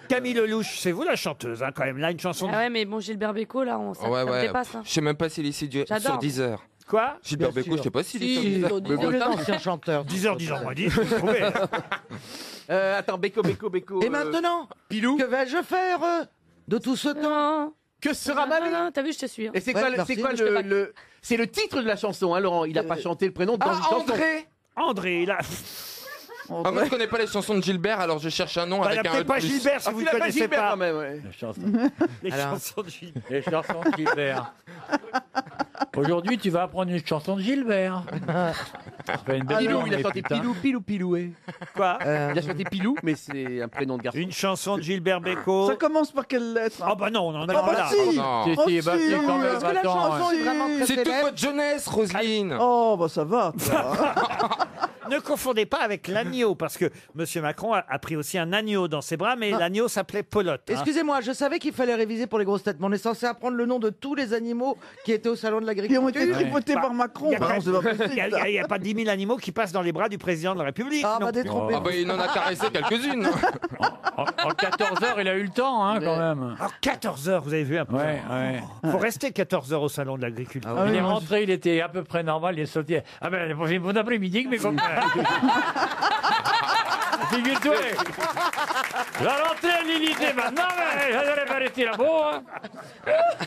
Camille Lelouch, c'est vous la chanteuse, hein, quand même. Là, une chanson... Ah ouais, mais bon, Gilbert Bécaud, là, ça Ouais, me ouais. dépasse. Hein. Je sais même pas s'il est ici sur J'adore. 10 heures. Quoi? Gilbert Bien Bécaud, sûr. je sais pas s'il est sur Si, 10 heures. C'est le ancien chanteur. 10h moins 10, vous trouvez. Attends, Béco. Et maintenant, Pilou. que vais-je faire de tout ce temps Non. Que sera ma Non, vie non, t'as vu, je te suis. Hein. Et c'est Ouais, quoi, merci, c'est quoi je te back. c'est le titre de la chanson, hein, Laurent. Il a pas chanté le prénom dans une chanson. André. André, là... Ah, moi, je connais pas les chansons de Gilbert, alors je cherche un nom Bah, avec un E peut-être de pas plus. Gilbert si Ah, vous tu ne l'appelles connaissez Gilbert pas quand même, ouais. Les chansons, les Alors. chansons de Gilbert. les chansons de Gilbert. Aujourd'hui, tu vas apprendre une chanson de Gilbert. Ça fait une belle Pilou, journée, il a chanté putain. Pilou, Pilou, Piloué. Quoi Il a chanté Pilou, mais c'est un prénom de garçon. Une chanson de Gilbert Bécaud. Ça commence par quelle lettre? Ah bah non, on en est Ah pas bah là. si. Non. Si, Oh, si, bah, si, si, quand même, Est-ce que la attends, chanson est vraiment très C'est toute célèbre? votre jeunesse, Roselyne. Oh, bah ça va. toi. Ne confondez pas avec l'agneau, parce que M. Macron a pris aussi un agneau dans ses bras, mais l'agneau s'appelait Polotte. hein. Excusez-moi, je savais qu'il fallait réviser pour les grosses têtes, mais on est censé apprendre le nom de tous les animaux qui étaient au salon de Qui ont été l'agriculture. tripotés Bah, par Macron. Il n'y a, Bah non, c'est pas possible. ça. pas 10 000 animaux qui passent dans les bras du président de la République. Ah, non bah plus. détrompez. Ah bah il en a caressé quelques-unes. En 14 heures, il a eu le temps, hein, quand même. Alors 14 heures, vous avez vu un peu. Ouais, ouais. Faut rester 14 heures au salon de l'agriculture. Ah Il oui, est moi, rentré, il était à peu près normal, il est sauté. Ah ben, j'ai bon après-midi, mes copains. Figure-toi. Je vais rentrer à l'Élysée maintenant, mais je n'allais pas rester là-bas.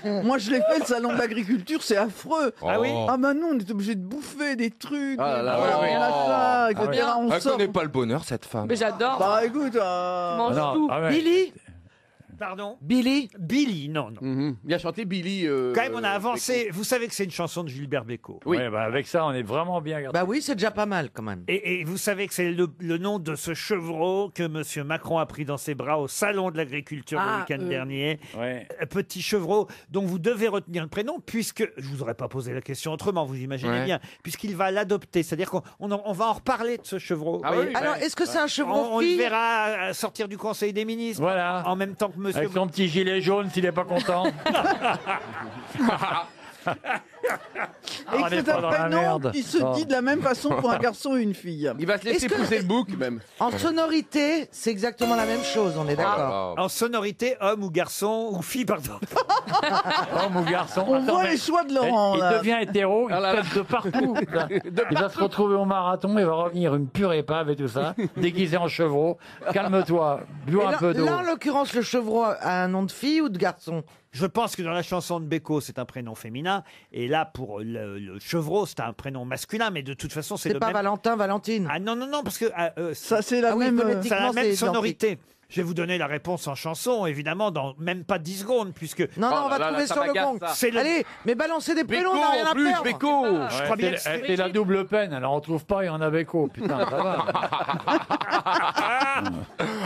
Hein. Moi, je l'ai fait, le salon de l'agriculture, c'est affreux. Ah oui Ah bah non, on est obligé de bouffer des trucs, Ah là là, des ouais, ouais. machins, etc. Ah On Elle sort. connaît pas le bonheur, cette femme. Mais j'adore. Bah écoute, Je mange Non, tout. ah ouais. Billy Pardon Billy Billy, non, non. Il a chanté Billy. Quand même, on a avancé. Vous savez que c'est une chanson de Gilbert Bécaud. Oui. Ouais, bah, avec ça, on est vraiment bien gardé. Bah oui, c'est déjà pas mal quand même. Et vous savez que c'est le nom de ce chevreau que M. Macron a pris dans ses bras au salon de l'agriculture le week-end dernier. Ouais. Petit chevreau dont vous devez retenir le prénom, puisque je vous aurais pas posé la question autrement, vous imaginez Ouais. bien, puisqu'il va l'adopter. C'est-à-dire on va en reparler de ce chevreau. Ah Vous voyez. oui, Alors, est-ce que c'est un On chevreau le fille verra sortir du Conseil des ministres Voilà. en même temps que monsieur. Avec son petit gilet jaune, s'il n'est pas content. et on que est c'est pas un dans la prénom merde. qui se Oh. dit de la même façon pour un garçon et une fille. Il va se laisser Est-ce que- pousser le bouc, même. En sonorité, c'est exactement la même chose, on est d'accord. Ah. En sonorité, homme ou garçon ou fille, pardon. Homme ou garçon. On Attends, voit mais les choix de Laurent, il là. devient hétéro, il Ah là là. tape de partout. putain. Il va se retrouver au marathon, il va revenir une pure épave et tout ça, déguisé en chevreau. Calme-toi, Et bois un là, peu d'eau. là, en l'occurrence, le chevreau a un nom de fille ou de garçon? Je pense que dans la chanson de Bécaud, c'est un prénom féminin. Et là, pour le chevreau, c'est un prénom masculin. Mais de toute façon, c'est C'est le pas même. Valentin, Valentine. Ah non, non, non, parce que Ça, c'est la Ah oui, même. phonétique. ça a la Techniquement, même c'est sonorité. Je vais vous donner la réponse en chanson, évidemment, dans même pas 10 secondes, puisque Non, non, Oh on va là là, trouver ça sur le m'agace, gong. ça. c'est le. Allez, mais balancez des Béco, prénoms, on n'a rien en à plus, perdre. Béco. Je crois bien que c'est- C'est la double peine, alors on trouve pas et on a Béco. Putain, ça va.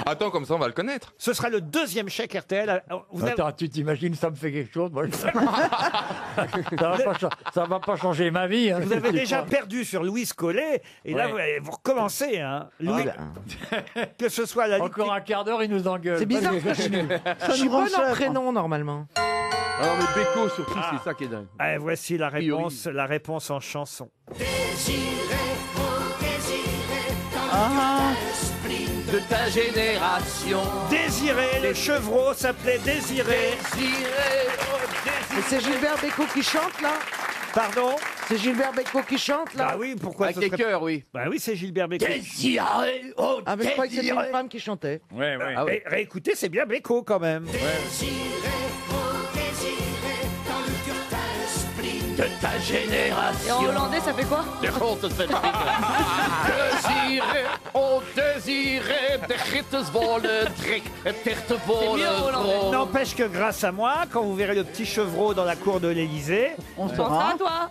Attends, comme ça, on va le connaître. Ce sera le deuxième chèque RTL. Vous avez- Attends, tu t'imagines, ça me fait quelque chose moi, ça va pas changer ma vie. Hein, Vous avez tu déjà crois. perdu sur Louise Collet, et là, Ouais. vous recommencez. Hein. Louis, Ah, que ce soit la Encore un quart d'heure, il nous engueule. C'est bizarre que je Ça suis nous rend bonne en cher. prénom, normalement. Alors, mais Béco, surtout, c'est ça qui est dingue. Ah, voici priori. la réponse en chanson. Ah, De ta génération. Désiré, le chevreau s'appelait Désiré. Et c'est Gilbert Bécaud qui chante, là? Pardon. C'est Gilbert Bécaud qui chante, là? Bah oui, pourquoi Avec ce les serait- cœurs, oui. Bah oui, c'est Gilbert Bécaud. Ah, mais je croyais que c'était une femme qui chantait. Ouais, ouais. Ah ouais. Réécoutez, c'est bien Bécaud quand même. De ta génération. Et en hollandais, ça fait quoi? Désiré, oh désiré, de gitteswolle drink, mieux en hollandais. N'empêche que grâce à moi, quand vous verrez le petit chevreau dans la cour de l'Élysée, on Pensera saura. à toi.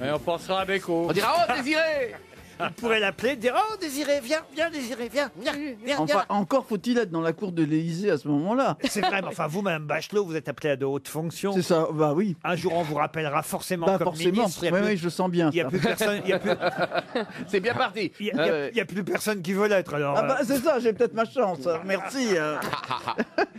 Et on pensera à Béco. On dira, oh désiré. vous pourrez l'appeler, dire « Oh, Désiré, viens, viens, Désiré, viens, viens, viens, Enfin, viens. encore faut-il être dans la cour de l'Élysée à ce moment-là. » C'est vrai, mais enfin, vous, Mme Bachelot, vous êtes appelée à de hautes fonctions. C'est ça, bah oui. Un jour, on vous rappellera forcément Bah comme forcément. ministre. Il Oui, n'y a, oui, je sens bien. il y a ça. plus personne, il y a plus, C'est bien parti. il y a- il y a- il y a plus personne qui veut l'être. Alors, Ah bah c'est ça, j'ai peut-être ma chance. Merci.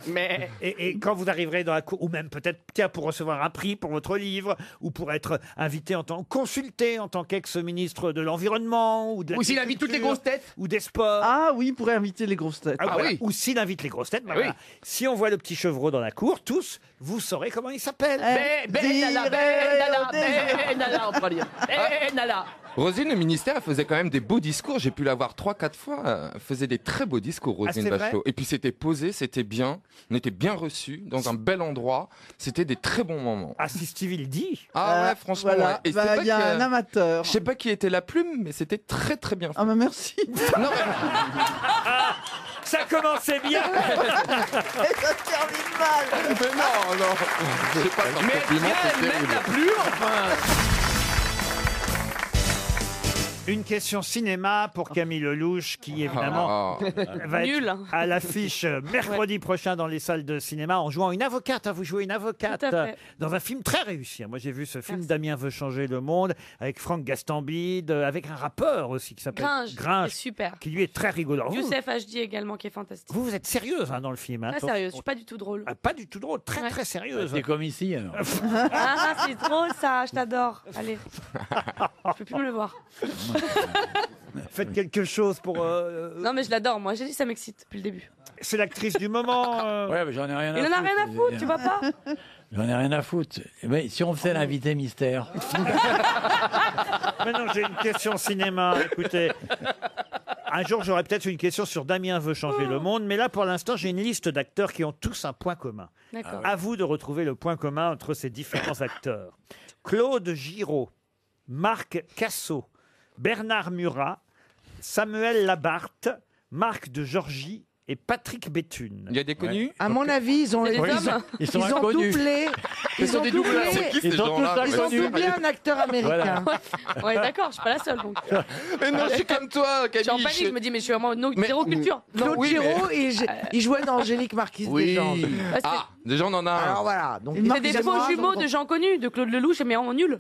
Mais. et quand vous arriverez dans la cour, ou même peut-être tiens, pour recevoir un prix pour votre livre, ou pour être invité en tant consulté en tant qu'ex-ministre de l'environnement, ou de Ou s'il invite toutes les grosses têtes. ou des sports. Ah oui, pour inviter les grosses têtes. Ah, voilà. oui. Ou s'il invite les grosses têtes, bah Ah oui. voilà. Si on voit le petit chevreau dans la cour, tous, vous saurez comment il s'appelle. Benalla, on va dire. Benalla. Roselyne, le ministère, elle faisait quand même des beaux discours. J'ai pu la voir 3-4 fois. Elle faisait des très beaux discours, Roselyne c'est vrai Bachelot. Et puis c'était posé, c'était bien. On était bien reçus, dans un bel endroit. C'était des très bons moments. Ah, si Stevie le dit. Ah ouais, franchement. Voilà, ouais. Et bah, c'est pas il y a que- un amateur. Je sais pas qui était la plume, mais c'était très très bien fait. Ah bah merci. Non, mais- Ça commençait bien. Et ça se termine mal. Mais non. C'est pas un Mais compliment, c'est elle terrible. mène la plume, enfin. Une question cinéma pour Camille Lelouch, qui évidemment va Nul. être à l'affiche mercredi prochain dans les salles de cinéma en jouant une avocate. Vous jouez une avocate Tout à fait. dans un film très réussi. Moi, j'ai vu ce film Merci. Damien veut changer le monde avec Franck Gastambide, avec un rappeur aussi qui s'appelle Gringe, c'est super. qui lui est très rigolo. Alors, Youssef HD également qui est fantastique. vous êtes sérieuse dans le film. Très sérieuse, je suis pas du tout drôle. Pas du tout drôle, très Ouais. très sérieuse. C'est comme ici, alors. Ah, c'est drôle ça, je t'adore. Allez, je peux plus me le voir. Faites quelque chose pour. Non mais je l'adore, moi j'ai dit ça m'excite depuis le début. C'est l'actrice du moment. Ouais, mais j'en ai rien à Il en foutre. a rien à foutre, tu vois pas? J'en ai rien à foutre. Mais si on faisait l'invité mystère. Maintenant, j'ai une question cinéma. Écoutez, un jour, j'aurai peut-être une question sur Damien veut changer le monde, mais là, pour l'instant, j'ai une liste d'acteurs qui ont tous un point commun. D'accord. À vous de retrouver le point commun entre ces différents acteurs. Claude Giraud, Marc Cassot, Bernard Murat, Samuel Labarthe, Marc de Georgie et Patrick Béthune. Il y a des connus À mon avis, ils ont, C'est des ils hommes. ont, Ils sont ils ont inconnus. doublé. Ils ont des doublé. doubleurs. C'est qui ces Ils ont gens-là tous Ils ont inconnus. doublé un acteur américain. Ouais, d'accord, je suis pas la seule donc. Mais non, je suis comme toi, Je suis en Camille. panique, je me dis mais je suis vraiment Mais- zéro culture. Claude oui, mais- Giraud, il jouait dans Angélique Marquise des Oui. Anges. Bah, c'est- Ah, déjà on en a Alors un. voilà. Donc, Une c'est des faux jumeaux de gens connus, de Claude Lelouch, mais en nul.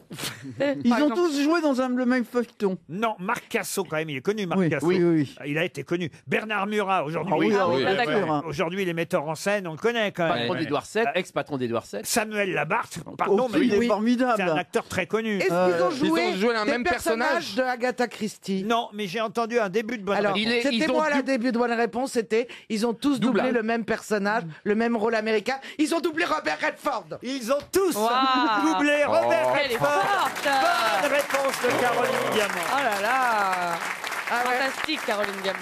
Ils ont tous joué dans le même feuilleton. Non, Marc Cassot, quand même, il est connu, Marc Oui, Cassot. oui, oui. Il a été connu. Bernard Murat, aujourd'hui, Ah oui, ah oui, bien d'accord. sûr. aujourd'hui, il est metteur en scène, on le connaît quand même. Patron d'Édouard VII, ex-patron d'Édouard VII. Samuel Labarthe, pardon, Oh, mais il est c'est un formidable. acteur très connu. Est-ce qu'ils ont joué, joué un des même personnage de Agatha Christie? Non, mais j'ai entendu un début de bonne Alors, réponse. c'était ils ont moi la dou- début de bonne réponse, c'était ils ont tous doublé Doublage. le même personnage, le même rôle américain. Ils ont doublé Robert Redford. Ils ont tous Waouh. doublé Robert Elle est Redford. forte. Bonne réponse de Caroline Diamant. Oh là là. Ah ouais. Fantastique Caroline Diamant.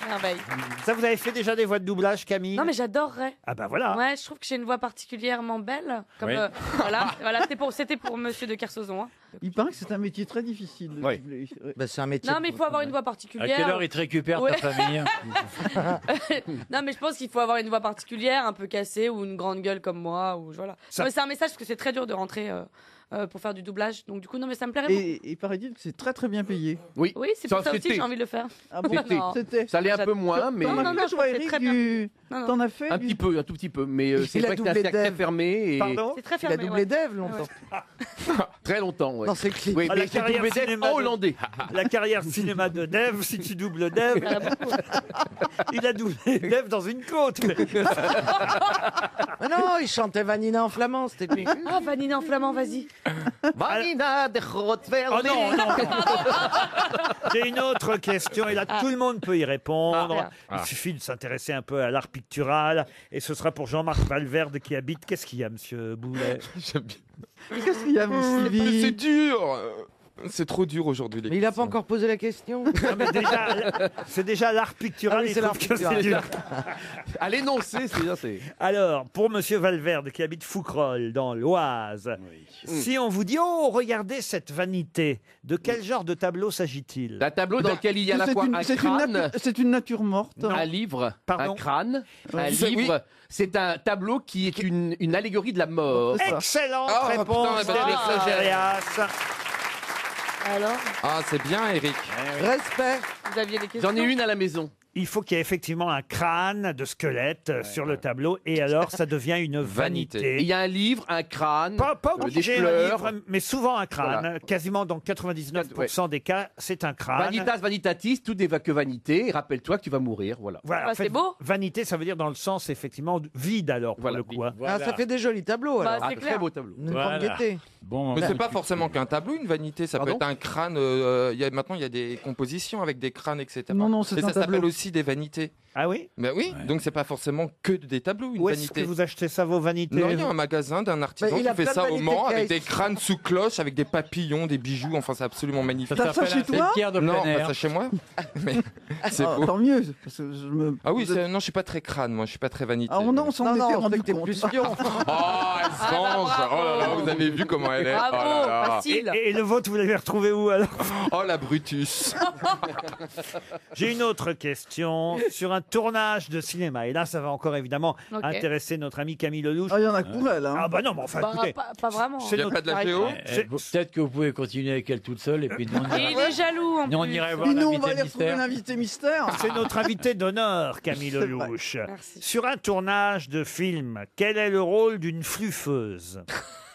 Merveille. Ça, vous avez fait déjà des voix de doublage, Camille? Non mais j'adorerais. Ah bah voilà. Ouais, je trouve que j'ai une voix particulièrement belle. Comme Oui. voilà, c'était pour Monsieur de Kersauzon. Hein. Il paraît que c'est un métier très difficile. de Oui. doubler. Ouais. Bah, c'est un métier. Non mais il faut avoir une voix À particulière. quelle heure ils te récupèrent Ouais. ta famille? Non mais je pense qu'il faut avoir une voix particulière, un peu cassée ou une grande gueule comme moi ou voilà. Ça- Non, mais c'est un message parce que c'est très dur de rentrer pour faire du doublage. Donc du coup non mais ça me plairait beaucoup. Et paraît-il que c'est très très bien payé. Oui, Oui, c'est pour ça aussi que c'était- j'ai envie de le faire. Ah bon C'était- Non. C'était. Ça allait un peu moins, mais T'en Non, as non, fait, je toi, trouve que c'est Eric, très bien. Non, non. T'en as fait un petit peu, un tout petit peu. Mais c'est Il a vrai que c'est doublé assez très Dave. fermé et Pardon? C'est très Il a fermé. doublé ouais. Dave longtemps. très longtemps. Ouais. Dans ses clips. Oui, Ah, la mais j'ai carrière doublé Dave cinéma en de- hollandais. La carrière de cinéma de Dave, si tu doubles Dave, Il y en a beaucoup. il a doublé Dave dans une côte. Ah non, il chantait Vanina en flamand, c'était lui. Ah Vanina en flamand, vas-y. Vanina de Rotterdam. Oh non, non, non. J'ai une autre question, et là, tout le monde peut y répondre. Ah. Il suffit de s'intéresser un peu à l'art pictural, et ce sera pour Jean-Marc Valverde qui habite. Qu'est-ce qu'il y a, monsieur Boulet? J'aime bien. Qu'est-ce qu'il y a, vous, Mais c'est Sylvie? dur. C'est trop dur aujourd'hui. les Mais il n'a pas questions. encore posé la question. Non, mais déjà, c'est déjà l'art pictural, Ah oui, il c'est trouve l'art que c'est pictural. dur. À l'énoncé, c'est bien. Alors, pour monsieur Valverde qui habite Fouquerolles, dans l'Oise, si on vous dit « Oh, regardez cette vanité », de quel genre de tableau s'agit-il? Un tableau dans lequel il y a à la C'est fois une- un c'est une crâne, nature- c'est une nature morte. un livre, Pardon un crâne, un C'est- oui. livre. C'est un tableau qui est une allégorie de la mort. C'est ça. Excellente Oh, réponse putain, d'Éric bah, Logérias. Alors, Ah, c'est bien, Eric. Respect. vous aviez des questions? J'en ai une à la maison. Il faut qu'il y ait effectivement un crâne de squelette sur le tableau, et alors ça devient une Vanité. vanité. Et il y a un livre, un crâne, Pas des obligé un fleurs. livre, mais souvent un crâne. Voilà. Quasiment dans 99% des cas, c'est un crâne. Vanitas vanitatis, tout n'est que vanité. Et rappelle-toi que tu vas mourir. Voilà. Voilà, Ah, en fait, c'est beau. Vanité, ça veut dire dans le sens effectivement vide alors pour Voilà, le coup. hein. Ah, ça fait des jolis tableaux Bah, alors. c'est Ah, clair. très beau tableau. Une Voilà. grande gaieté. Bon, Mais c'est pas forcément qu'un tableau, une vanité. Ça Pardon peut être un crâne. Maintenant, il y a des compositions avec des crânes, etc. Non, non, c'est Et un ça s'appelle tableau. aussi des vanités. Ah oui? Mais oui, donc c'est pas forcément que des tableaux, une Où est-ce vanité. que vous achetez ça, vos vanités? Non, il y a un magasin d'un artisan Mais il qui a fait plein de ça au vanités Mans de avec case. des crânes sous cloche, avec des papillons, des bijoux. Enfin, c'est absolument magnifique. T'as ça chez toi? Pierre de Non, plein pas air. ça chez moi. Mais c'est Ah, beau. tant mieux. Parce que je me... Ah oui, non, je suis pas très crâne, moi, je suis pas très vanité. Ah non, on s'en Non, était non, rendu c'est que t'es compte. plus pion. Oh, elle se venge. Oh là là, vous avez vu comment elle est. Bravo, Oh là là. facile. Et le vôtre, vous l'avez retrouvé où alors? Oh la Brutus. J'ai une autre question. question sur un tournage de cinéma. Et là, ça va encore évidemment Ok. intéresser notre ami Camille Lelouch. Ah, il y en a pour elle. Hein. Ah bah non, mais enfin, Bah, écoutez. pas vraiment. C'est Il y a notre- pas de la géo Peut-être que vous pouvez continuer avec elle toute seule et puis nous, on Et ira, il est jaloux en nous, on plus. irait voir Et nous, on va l'invité aller retrouver mystère. l'invité mystère. C'est notre invité d'honneur, Camille C'est vrai. Lelouch. Merci. Sur un tournage de film, quel est le rôle d'une fluffeuse?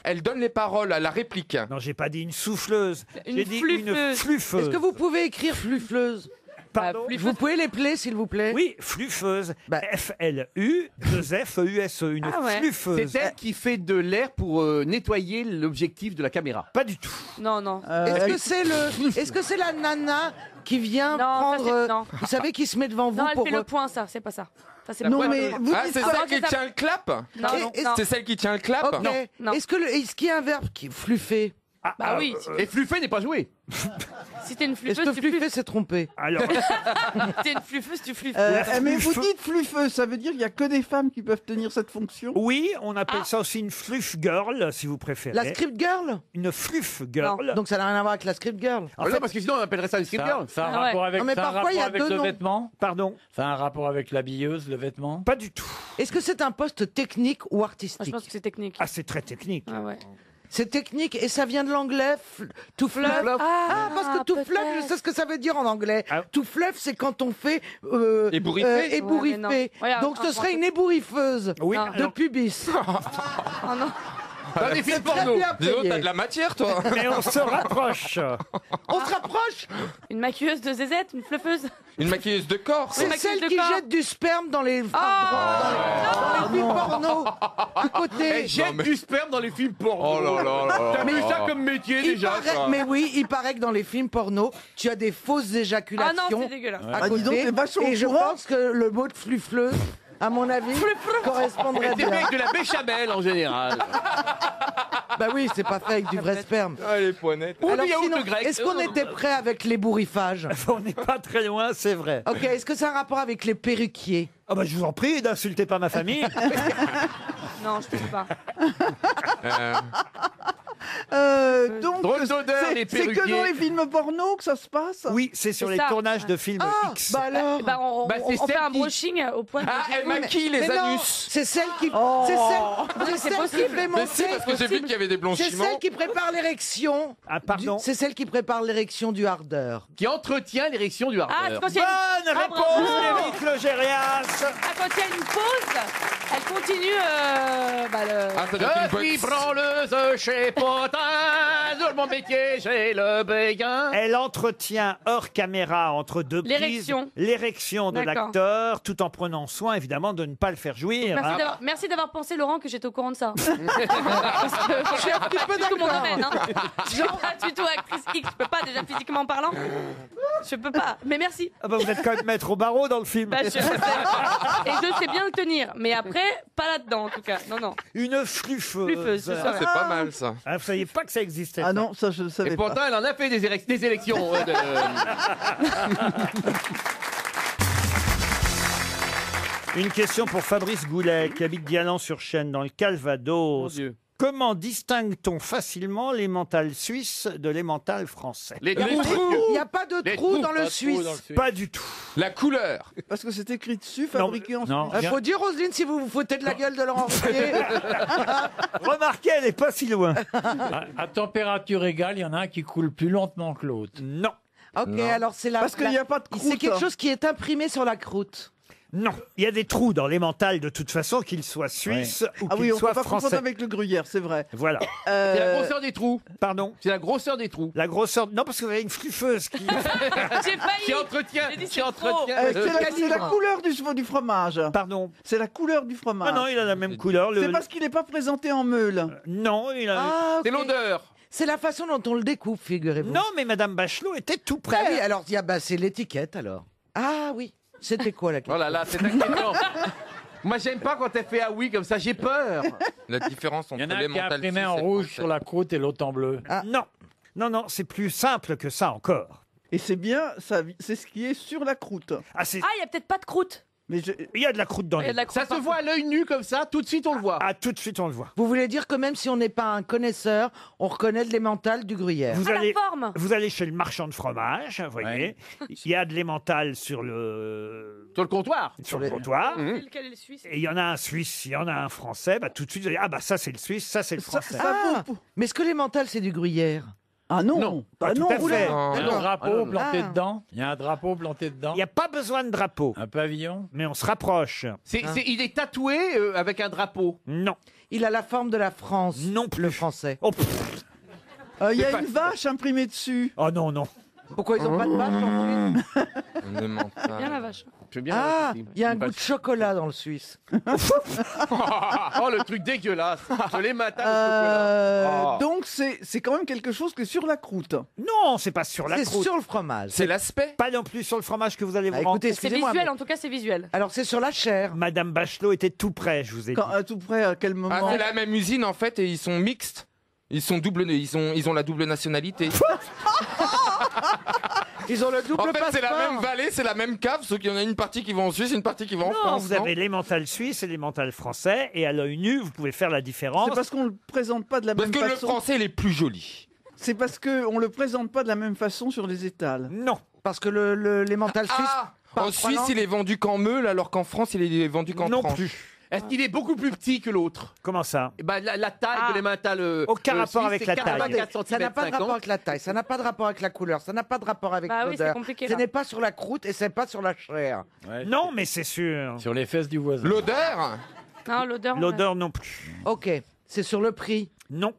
Elle donne les paroles à la réplique. Non, j'ai pas dit une souffleuse. Une J'ai dit une fluffeuse. fluffeuse. Est-ce que vous pouvez écrire fluffleuse? Pardon? Vous pouvez les plaire, s'il vous plaît? Oui, fluffeuse. Bah. F-L-U, 2-F-E-U-S-E, une Ah ouais. fluffeuse. C'est elle qui fait de l'air pour nettoyer l'objectif de la caméra. Pas du tout. Non, non. Est-ce que c'est la nana qui vient Non, ça, prendre... c'est- non. Vous savez, qui se met devant vous Non, elle pour... fait le point, ça, c'est pas ça. Ça, c'est Non, pas mais vous Ah, dites c'est quoi celle qui ça- tient le clap Non, non, non. C'est celle qui tient le clap Ok. Non. Est-ce qu'il y a un verbe qui est fluffé? Bah oui. Et Fluffé n'est pas joué. Si t'es une Est-ce fluffeuse, que tu fluffes. fluffé s'est trompé? Alors, T'es une fluffeuse, tu fluffes. Mais vous fluffe- dites fluffeuse, ça veut dire qu'il n'y a que des femmes qui peuvent tenir cette fonction? oui, on appelle ça aussi une fluff girl, si vous préférez. La script girl? Une fluff girl. Donc ça n'a rien à voir avec la script girl. En Non, fait- parce que sinon on appellerait ça une script girl. Ça a un Ah ouais. rapport avec, Non, mais ça a un parfois, il y a rapport avec deux le noms. vêtement. Pardon, Ça a un rapport avec l'habilleuse, le vêtement. pas du tout. Est-ce que c'est un poste technique ou Ah, artistique? je pense que c'est technique. Ah, c'est très technique. Ah ouais. C'est technique et ça vient de l'anglais to fluff. Ah, Parce que to fluff, je peut-être. sais ce que ça veut dire en anglais. Ah. To fluff, c'est quand on fait Ébouriffé ébouriffer. Ouais, mais non. Ouais, Donc en ce serait français. une ébouriffeuse Oui, Non. de alors- pubis. Oh non. Dans les films C'est très porno. bien Dis donc, payé. t'as de la matière, toi mais on se rapproche. On se rapproche. Une maquilleuse de zézette, une fluffeuse. Une maquilleuse de corps C'est maquilleuse celle de qui corps. jette du sperme dans les, Oh dans les films porno à côté. Elle jette du sperme dans les films porno. Oh là là là T'as là mis là. ça comme métier Il déjà. paraît- ça. mais oui, il paraît que dans les films porno, tu as des fausses Ah éjaculations non, c'est dégueulasse. à Ah, dis donc, côté. t'es vachement Et je au courant. pense que le mot de fluffleuse, à mon avis, correspondrait Elle fait bien. avec de la béchamel en général. Bah oui, c'est pas fait avec du vrai sperme. Ah, les poignettes. Ou Alors du yaourt sinon, grec. est-ce qu'on était prêt avec l'ébouriffage? On n'est pas très loin, c'est vrai. Ok, est-ce que c'est un rapport avec les perruquiers? Ah bah, je vous en prie, n'insultez pas ma famille. Non, je peux pas. Donc, Drôle d'odeur, les c'est que perruquiers. dans les films porno que ça se passe? Oui, c'est sur C'est les ça. tournages de films Ah, X. bah alors. Bah, on Bah, c'est on fait celle un qui- brushing au point de. Ah, elle maquille les Mais non, anus c'est celle qui, Oh. c'est c'est celle qui possible. fait Mais si, monter. parce que j'ai vu qu'il y avait des C'est blanchiments. celle qui prépare l'érection. Ah, pardon. C'est celle qui prépare l'érection du hardeur. Qui entretient l'érection du Ah, c'est hardeur. quand il y a une- Bonne Ah, réponse, bravo. Éric Logérias. Ah, quand il y a une pause, elle continue. Bah, le... Ah, ça doit être Je une suis boxe. branleuse chez Potin, sur mon métier j'ai le béguin. Elle entretient hors caméra, entre deux prises, L'érection. l'érection de D'accord. l'acteur, tout en prenant soin, évidemment, de ne pas le faire jouir. Merci hein. merci d'avoir pensé, Laurent, que j'étais au courant de ça. Parce que je suis un petit peu tout mon domaine. Hein. Je suis pas du tout actrice X. Je peux pas, déjà physiquement parlant. Je peux pas. Mais merci. Ah bah, vous êtes quand même maître au barreau dans le film. Bah, je sais. Et je sais bien le tenir. Mais après, pas là-dedans, en tout cas. Non, non. Une fluffeuse. Fluffeuse, c'est ça. C'est pas mal, ça. Ah, vous saviez pas que ça existait. Ah ça. non, ça je ne savais Et pas. pourtant, elle en a fait des élections. Une question pour Fabrice Goulet, qui habite Dianan-sur-Chêne, dans le Calvados. Dieu. Comment distingue-t-on facilement l'emmental suisse de l'emmental français? Les Il n'y a pas de Les trou trous, dans le suisse. Pas du tout. La couleur. Parce que c'est écrit dessus, fabriqué en Non. Suisse. Il faut dire, Roselyne, si vous vous foutez de la gueule de Laurent Ruquier. Remarquez, elle n'est pas si loin. À température égale, il y en a un qui coule plus lentement que l'autre. Non. Ok, alors c'est la. Parce qu'il n'y a pas de C'est croûte. quelque chose qui est imprimé sur la croûte. Non, il y a des trous dans l'emmental de toute façon, qu'ils soient suisses ou Ah qu'ils oui, on ne soient peut pas confondre français. avec le gruyère, c'est vrai. Voilà. C'est la grosseur des trous. Pardon. C'est la grosseur des trous. La grosseur. Non, parce que vous avez une fluffeuse qui. J'ai Qui failli. entretient. J'ai dit, Qui c'est entretient. C'est la couleur du fromage. Pardon. C'est la couleur du fromage. Ah non, il a la même couleur. C'est parce qu'il n'est pas présenté en meule. Non, il a. Ah, ok. C'est l'odeur. C'est la façon dont on le découpe, figurez-vous. Non, mais Madame Bachelot était tout près. Ah oui, alors c'est l'étiquette alors. Ah oui. C'était quoi la question? Oh là là, c'est inquiétant. Moi, j'aime pas quand elle fait ah oui comme ça, j'ai peur. La différence Il y entre en a un qui est l'emmental imprimé suisse en et le rouge français. sur la croûte et l'autre en bleu. Non. Non, non, c'est plus simple que ça encore. Et c'est bien, c'est ce qui est sur la croûte. Ah, c'est. Ah, il y a peut-être pas de croûte. Mais Il y a de la croûte dans les dents. Ça se voit à l'œil nu comme ça, tout de suite on le voit. Ah, tout de suite on le voit. Vous voulez dire que même si on n'est pas un connaisseur, on reconnaît de l'emmental du gruyère. Vous allez chez le marchand de fromage, vous voyez. Il y a de l'emmental sur le comptoir. Sur le comptoir. Lequel est le Suisse Et il y en a un Suisse, il y en a un Français. Bah, tout de suite, vous allez, ah bah ça c'est le Suisse, ça c'est le Français. Mais est-ce que l'emmental c'est du gruyère? Ah non, pas tout à fait. Il y a un drapeau planté Ah. dedans. Il y a un drapeau planté dedans. Il n'y a pas besoin de drapeau. Un pavillon. Mais on se rapproche. Il est tatoué avec un drapeau. Non. Il a la forme de la France. Non plus. Le français. Oh, Il y a une vache imprimée dessus. Oh non, non. Pourquoi ils n'ont pas de vache en Suisse? On ne ment pas. Bien la vache. Ah, il y a un goût de chocolat dans le Suisse. Oh, le truc dégueulasse. Je les matins au chocolat. Donc c'est quand même quelque chose que sur la croûte. Non, c'est pas sur la C'est croûte. sur le fromage. C'est l'aspect. Pas non plus sur le fromage que vous allez vous Ah, écoutez, rendre. C'est excusez-moi, visuel, mais- en tout cas, c'est visuel. Alors c'est sur la chair. Madame Bachelot était tout près, je vous ai dit. À tout près, à quel moment? Ah, c'est la même usine en fait et ils sont mixtes. Ils ont la double nationalité. Ils ont le double En fait, passeport. c'est la même vallée, c'est la même cave, sauf qu'il y en a une partie qui va en Suisse, une partie qui va en Non, France. vous avez l'emmental suisse et l'emmental français, et à l'œil nu, vous pouvez faire la différence. C'est parce qu'on le présente pas de la Parce même que le façon. français, il est plus joli. C'est parce qu'on le présente pas de la même façon sur les étals. Non. Parce que l'emmental suisse. Ah, parle en trois Suisse, langues. il est vendu qu'en meule, alors qu'en France, il est vendu qu'en Non tranches. plus. Est-ce qu'il est beaucoup plus petit que l'autre? Comment ça? La taille de l'emmental. Aucun rapport suisse, avec c'est la taille. 84 Ça n'a pas de centimètres rapport avec la taille, ça n'a pas de rapport avec la couleur, ça n'a pas de rapport avec Bah oui, c'est l'odeur. compliqué, Ce là. n'est pas sur la croûte et c'est pas sur la chair. Non, mais c'est sûr. Sur les fesses du voisin. L'odeur? Non, l'odeur. L'odeur non plus. Ok, c'est sur le prix. Non.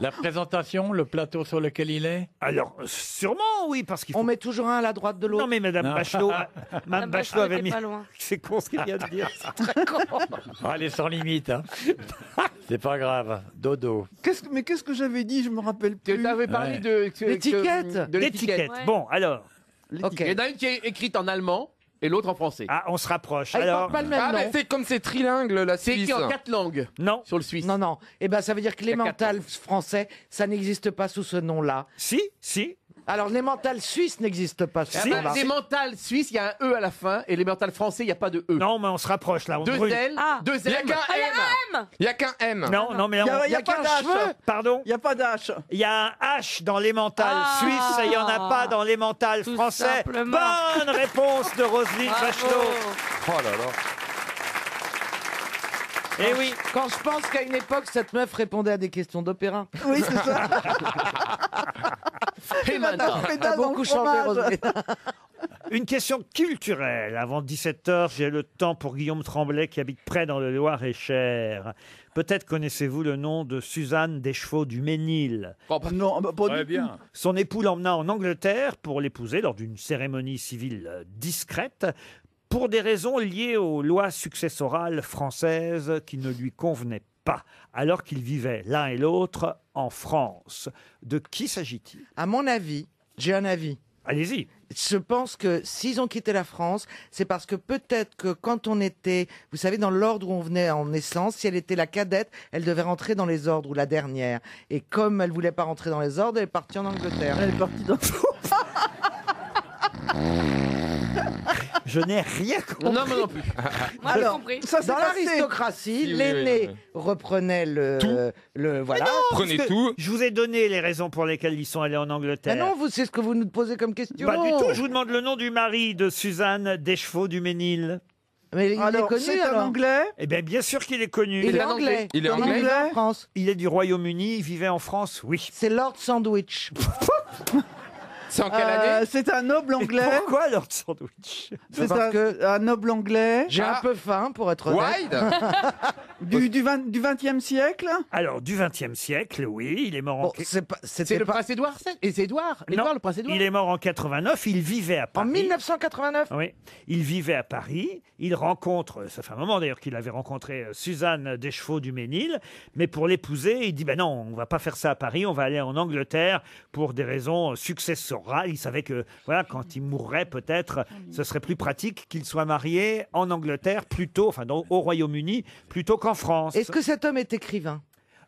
La présentation, le plateau sur lequel il est. Alors, sûrement, oui, parce qu'il faut... On met toujours un à la droite de l'autre. Non, mais Madame Non. Bachelot, Madame Bachelot avait mis... Pas loin. C'est con ce qu'il vient de dire. Ah, elle est sans limite. Hein. C'est pas grave. Dodo. Mais qu'est-ce que j'avais dit? Je me rappelle plus. Tu avais parlé Ouais. de L'étiquette. de l'étiquette. L'étiquette. Ouais. Bon, alors... Ok. Il y en a une qui est écrite en allemand et l'autre en français. Ah, on se rapproche. Ah, ils Alors... portent pas le même Ah, nom. mais c'est comme c'est trilingue, la C'est Suisse. écrit en 4 langues Non. sur le suisse. Non, non. Eh ben, ça veut dire que y a l'emmental français, ça n'existe pas sous ce nom-là. Si, si. Alors, l'emmental suisse n'existe pas sous Ah ce bah, nom-là. les mentales suisses, il y a un E à la fin, et les mentales français, il n'y a pas de E. Non, mais on se rapproche là. On Deux brûle. L, Ah. deux Il y a M. qu'un M. Il y a qu'un M. Non, non, mais Il y on... a, y a pas qu'un d'H. cheveu. Pardon? Il y a pas d'H. Il y a un H dans l'emmental Ah. suisse et il n'y en a pas dans l'emmental Tout français. simplement. Bonne réponse de Roselyne Bachelot. Oh là là. Eh oui. Quand je pense qu'à une époque, cette meuf répondait à des questions d'opéra. Oui, c'est ça. Et maintenant, Pédale T'as dans le beaucoup changé, fromage. Roselyne. Une question culturelle. Avant 17h, j'ai le temps pour Guillaume Tremblay qui habite près dans le Loir-et-Cher. Peut-être connaissez-vous le nom de Suzanne Deschevaux du Ménil. Non, bah, pas Très du bien. tout. Son époux l'emmena en Angleterre pour l'épouser lors d'une cérémonie civile discrète pour des raisons liées aux lois successorales françaises qui ne lui convenaient pas, alors qu'ils vivaient l'un et l'autre en France. De qui s'agit-il? À mon avis, j'ai un avis. Allez-y. Je pense que s'ils ont quitté la France, c'est parce que peut-être que quand on était, vous savez, dans l'ordre où on venait en naissance, si elle était la cadette, elle devait rentrer dans les ordres ou la dernière. Et comme elle voulait pas rentrer dans les ordres, elle est partie en Angleterre. Elle est partie dans... Je n'ai rien compris. non, moi non plus. Moi, j'ai Alors, compris. Ça, c'est Dans passé. l'aristocratie, Oui, l'aîné oui. reprenait le voilà. Prenez Parce que tout. Je vous ai donné les raisons pour lesquelles ils sont allés en Mais Angleterre. non, vous, c'est ce que vous nous posez comme question. Pas du tout. Je vous demande le nom du mari de Suzanne Deschevaux du Ménil. Mais il est Alors, connu c'est un alors. Anglais. Eh bien, bien sûr qu'il est connu. Il est un anglais. Anglais. Il est Donc, anglais. vit en France. Il est du Royaume-Uni, il vivait en France, oui. C'est Lord Sandwich. C'est en quelle année? C'est un noble Et anglais. pourquoi Lord Sandwich? C'est Parce un noble anglais J'ai un peu faim pour être honnête. Wide. du 20e siècle. Alors, du XXe siècle, oui, il est mort en... Bon, c'était C'est le pas prince Édouard Et c'est Édouard Non, Édouard, le prince Édouard il est mort en 89, il vivait à en Paris. 1989. Oui, il vivait à Paris. Il rencontre, ça fait un moment d'ailleurs qu'il avait rencontré Suzanne Deschevaux du Ménil, mais pour l'épouser, il dit ben non, on va pas faire ça à Paris, on va aller en Angleterre pour des raisons successorales. Il savait que voilà, quand il mourrait peut-être, ce serait plus pratique qu'il soit marié en Angleterre plutôt, enfin au Royaume-Uni plutôt qu'en France. Est-ce que cet homme est écrivain?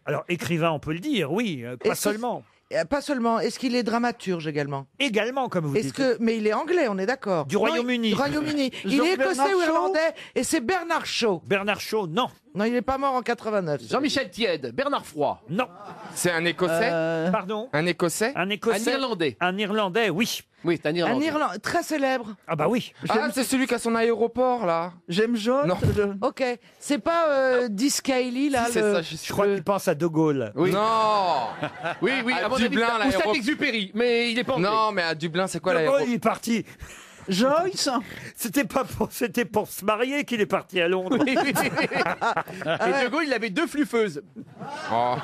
Alors écrivain, on peut le dire, oui, pas Est-ce que seulement. Pas seulement. Est-ce qu'il est dramaturge également? Également, comme vous dites. Mais il est anglais, on est d'accord. Du Royaume-Uni. Du Royaume-Uni. Il est écossais ou irlandais? Et c'est Bernard Shaw. Bernard Shaw, non. Non, il n'est pas mort en 89. Jean-Michel Thiède, Bernard Froid. Non. C'est un Écossais Pardon? Un Écossais Un Écossais. Un Irlandais. Un Irlandais, oui. Oui, c'est un Un Irlandais. Irlandais très célèbre. Ah bah oui. Ah, c'est celui qui a son aéroport, là. J'aime jaune. Non. Ok. C'est pas Disraeli, là. Si, c'est ça, Je crois qu'il pense à De Gaulle. Oui. Non Oui, À à mon Dublin, avis, ou l'aéroport. Saint-Exupéry, mais il est pas anglais. Non, mais à Dublin, c'est quoi De Gaulle, l'aéroport il est parti. Joyce. C'était pour se marier qu'il est parti à Londres. Et De Gaulle, il avait 2 fluffeuses. Oh,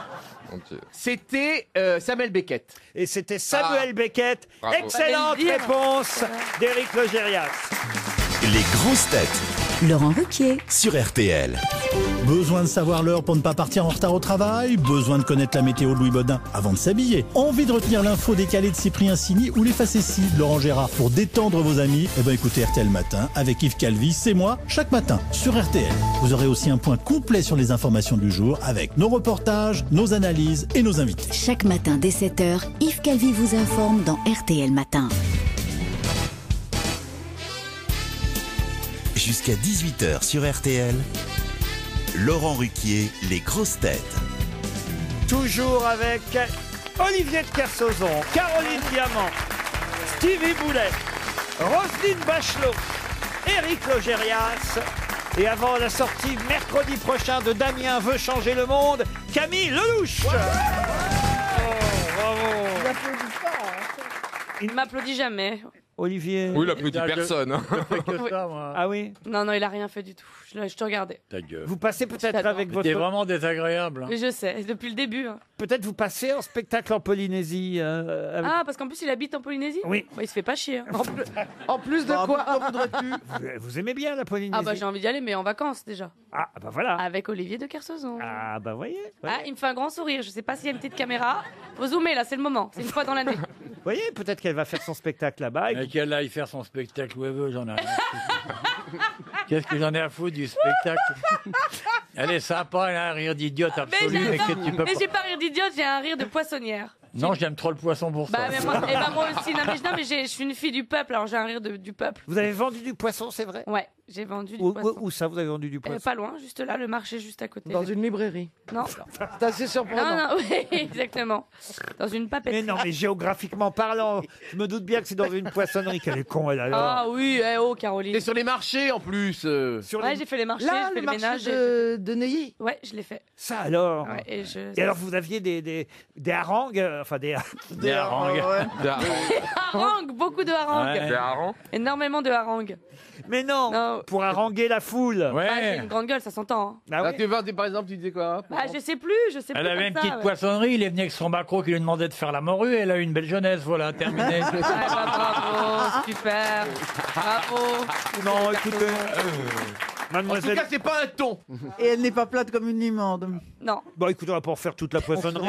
mon Dieu. C'était Samuel Beckett. Et c'était Samuel Beckett. Bravo. Excellente Fallait le dire. réponse d'Éric Logérias. Les grosses têtes Laurent Ruquier. sur RTL. Besoin de savoir l'heure pour ne pas partir en retard au travail? Besoin de connaître la météo de Louis Baudin avant de s'habiller? Envie de retenir l'info décalée de Cyprien Sini ou les facéties de Laurent Gérard pour détendre vos amis? Eh ben écoutez RTL Matin avec Yves Calvi, c'est moi, chaque matin sur RTL. Vous aurez aussi un point complet sur les informations du jour avec nos reportages, nos analyses et nos invités. Chaque matin dès 7h, Yves Calvi vous informe dans RTL Matin. Jusqu'à 18h sur RTL. Laurent Ruquier, les grosses têtes. Toujours avec Olivier de Kersauzon, Caroline Diamant, Stevie Boulet, Roselyne Bachelot, Éric Logérias et avant la sortie mercredi prochain de Damien veut changer le monde, Camille Lelouch. Il m'applaudit jamais. Olivier. Oui, il applaudit personne. hein. Je fais que ça, moi. Ah oui. Non, il a rien fait du tout. Je te regardais. Ta gueule. Vous passez peut-être J'adore. avec T'es votre. vraiment désagréable. hein. Mais je sais, depuis le début. hein. Peut-être vous passez en spectacle en Polynésie. avec- Ah, parce qu'en plus, il habite en Polynésie. Oui. Bah, il se fait pas chier. hein. En plus de quoi voudrais-tu? Vous aimez bien la Polynésie? Ah, bah, j'ai envie d'y aller, mais en vacances déjà. Ah, bah voilà. Avec Olivier de Kersauzon. Ah, bah voyez. Ah, il me fait un grand sourire. Je sais pas s'il y a une petite caméra. Faut zoomer là, c'est le moment. C'est une fois dans l'année. Vous voyez, peut-être qu'elle va faire son spectacle là-bas. Et qu'elle aille faire son spectacle où elle veut, j'en ai rien à foutre. Qu'est-ce que j'en ai à foutre du spectacle? Elle est sympa, elle a un rire d'idiote absolu, mais que tu peux Mais pas... j'ai pas rire d'idiote, j'ai un rire de poissonnière. Non, j'aime trop le poisson pour ça. Bah, mais moi, eh ben, moi aussi. Non, mais je suis une fille du peuple, alors j'ai un rire du peuple. Vous avez vendu du poisson, c'est vrai? Ouais, j'ai vendu du Où, poisson. où ça, vous avez vendu du poisson? Pas loin, juste là, le marché juste à côté. Dans une librairie. Non. C'est assez surprenant. Non, oui, exactement. Dans une papette. Mais non, mais géographiquement parlant, je me doute bien que c'est dans une poissonnerie. Qu'elle est con, elle, alors. Ah oui, Caroline. Et sur les marchés en plus. Sur Ouais, les- j'ai fait les marchés, Là, j'ai fait le le marché ménage. de Neuilly. Ouais, je l'ai fait. Ça alors. Ouais, Et alors, vous aviez des harangues, enfin des. Des harangues. harangues, beaucoup de harangues. Ouais. Des harengs Énormément de harangues. Mais non, Non. pour haranguer la foule. Ah, j'ai Ouais. une grande gueule, ça s'entend. hein. Ah Là, oui. tu vois, par exemple, tu disais quoi? Bah, je sais plus, Elle plus avait comme une ça, petite ouais. poissonnerie, il est venu avec son macro qui lui demandait de faire la morue, et elle a eu une belle jeunesse, voilà, terminé. Ah, bah, bravo, super. Bravo. Non, écoutez. En tout Mademoiselle. cas, c'est pas un ton. Et elle n'est pas plate comme une limande. Non. Bon, écoutez, on va pas en faire toute la poissonnerie.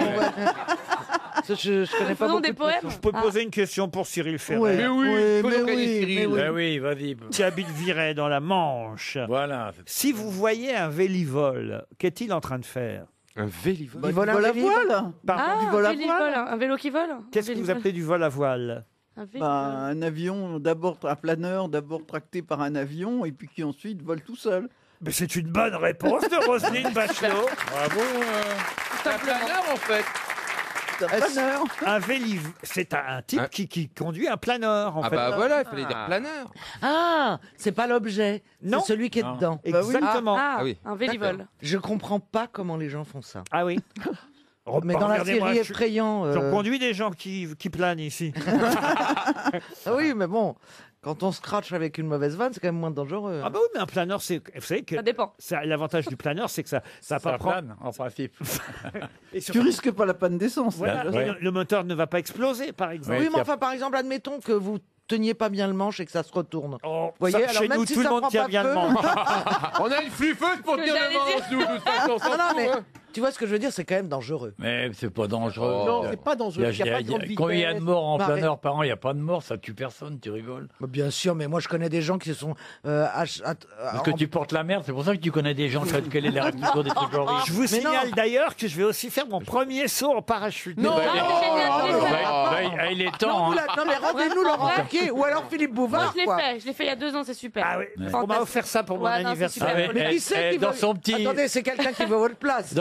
Ça, je connais pas Faisons beaucoup des de poissons. poèmes. Je peux Ah. poser une question pour Cyril Ferrer, Ouais. Mais oui, Oui, faut mais donc gagner oui, Cyril. mais Ben oui, vas-y. qui habite Viray dans la Manche. Voilà. Si vous voyez un vélivole, qu'est-il en train de faire? Un vélivole. Bah, Il vole du un vol à vélib. voile. Pardon, Ah, du vol à un voile. un vélo qui vole. qu'est-ce que vous appelez du vol à voile? Un vélo. Bah, un avion, d'abord un planeur, d'abord tracté par un avion, et puis qui ensuite vole tout seul. Mais c'est une bonne réponse de Roselyne Bachelot. Bravo. C'est un planeur en fait. C'est un planeur. Un vélivole, c'est un type Hein qui conduit un planeur, en Ah fait. bah voilà, il fallait dire planeur. Ah, c'est pas l'objet. Non. C'est celui qui est Non. dedans. Exactement. Ah, Ah oui. un vélivole. Je comprends pas comment les gens font ça. Ah oui. Mais dans la Regardez-moi, série je- effrayant. J'en conduis des gens qui planent ici. Ah oui, mais bon, quand on scratch avec une mauvaise vanne, c'est quand même moins dangereux. Ah bah oui, mais un planeur, c'est... Vous savez que Ça dépend. l'avantage du planeur, c'est que ça Ça pas prendre... plane, en principe. Et Tu surtout, risques pas la panne d'essence. voilà, là. Ouais. le moteur ne va pas exploser, par exemple. Oui, Ouais, mais enfin, par exemple, admettons que vous teniez pas bien le manche et que ça se retourne. Oh, Voyez, ça, alors chez même nous, si tout le ça monde prend tient pas bien feu- le manche. On a une fluffeuse pour Que tenir j'allais le manche, nous, de toute façon. on s'en Non, non, fout, mais hein. tu vois ce que je veux dire, c'est quand même dangereux. Mais c'est pas dangereux. Non, c'est pas dangereux. Il y a pas de grande Quand il y a de vitesse. mort en Bah, plein mais- heure par an, il n'y a pas de mort, ça tue personne, tu rigoles. Bien sûr, mais moi je connais des gens qui se sont... Parce que tu portes la merde, c'est pour ça que tu connais des gens qui ont quelle est la toujours des trucs horribles. Je vous signale d'ailleurs que je vais aussi faire mon premier saut en parachute. Non, Il est temps. hein. Non, mais rendez-nous Laurent Ruquier ou alors Philippe Moi, Bouvard. je l'ai quoi. fait. Je l'ai fait il y a 2 ans, c'est super. Ah oui, on m'a offert ça pour mon Ouais, non, c'est anniversaire. super. Ah, Mais qui c'est qui dans veut- son petit... Attendez, c'est quelqu'un qui veut votre place.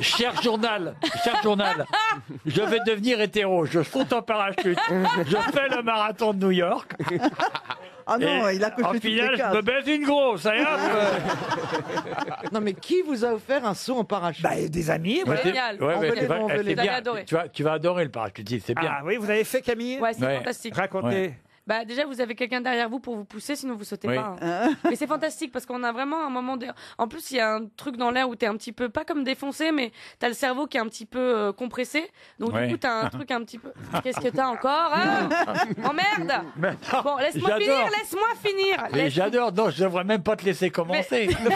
Cher journal, je vais devenir hétéro, je saute en parachute, je fais le marathon de New York. Ah non, et il a coché en toutes les finale, je cases. me baise une grosse. Et hop, Non, mais qui vous a offert un saut en parachute? Bah, des amis. Ouais, Génial. ouais, On mais veut tu les vas- noms, on veut c'est les- Vous allez bien. adorer. Tu vas adorer le parachutisme, c'est bien. Ah oui, vous avez fait Camille? Ouais, c'est Ouais. fantastique. Racontez. Ouais. Bah déjà vous avez quelqu'un derrière vous pour vous pousser, sinon vous sautez Oui. pas. hein. Mais c'est fantastique parce qu'on a vraiment un moment de... En plus il y a un truc dans l'air où t'es un petit peu pas comme défoncé, mais t'as le cerveau qui est un petit peu compressé. Donc Ouais. du coup t'as un truc un petit peu. Qu'est-ce que t'as encore hein? Oh merde. Mais non, Bon laisse-moi j'adore. finir, laisse-moi finir. Mais Laisse- j'adore, non, je devrais même pas te laisser commencer. Non,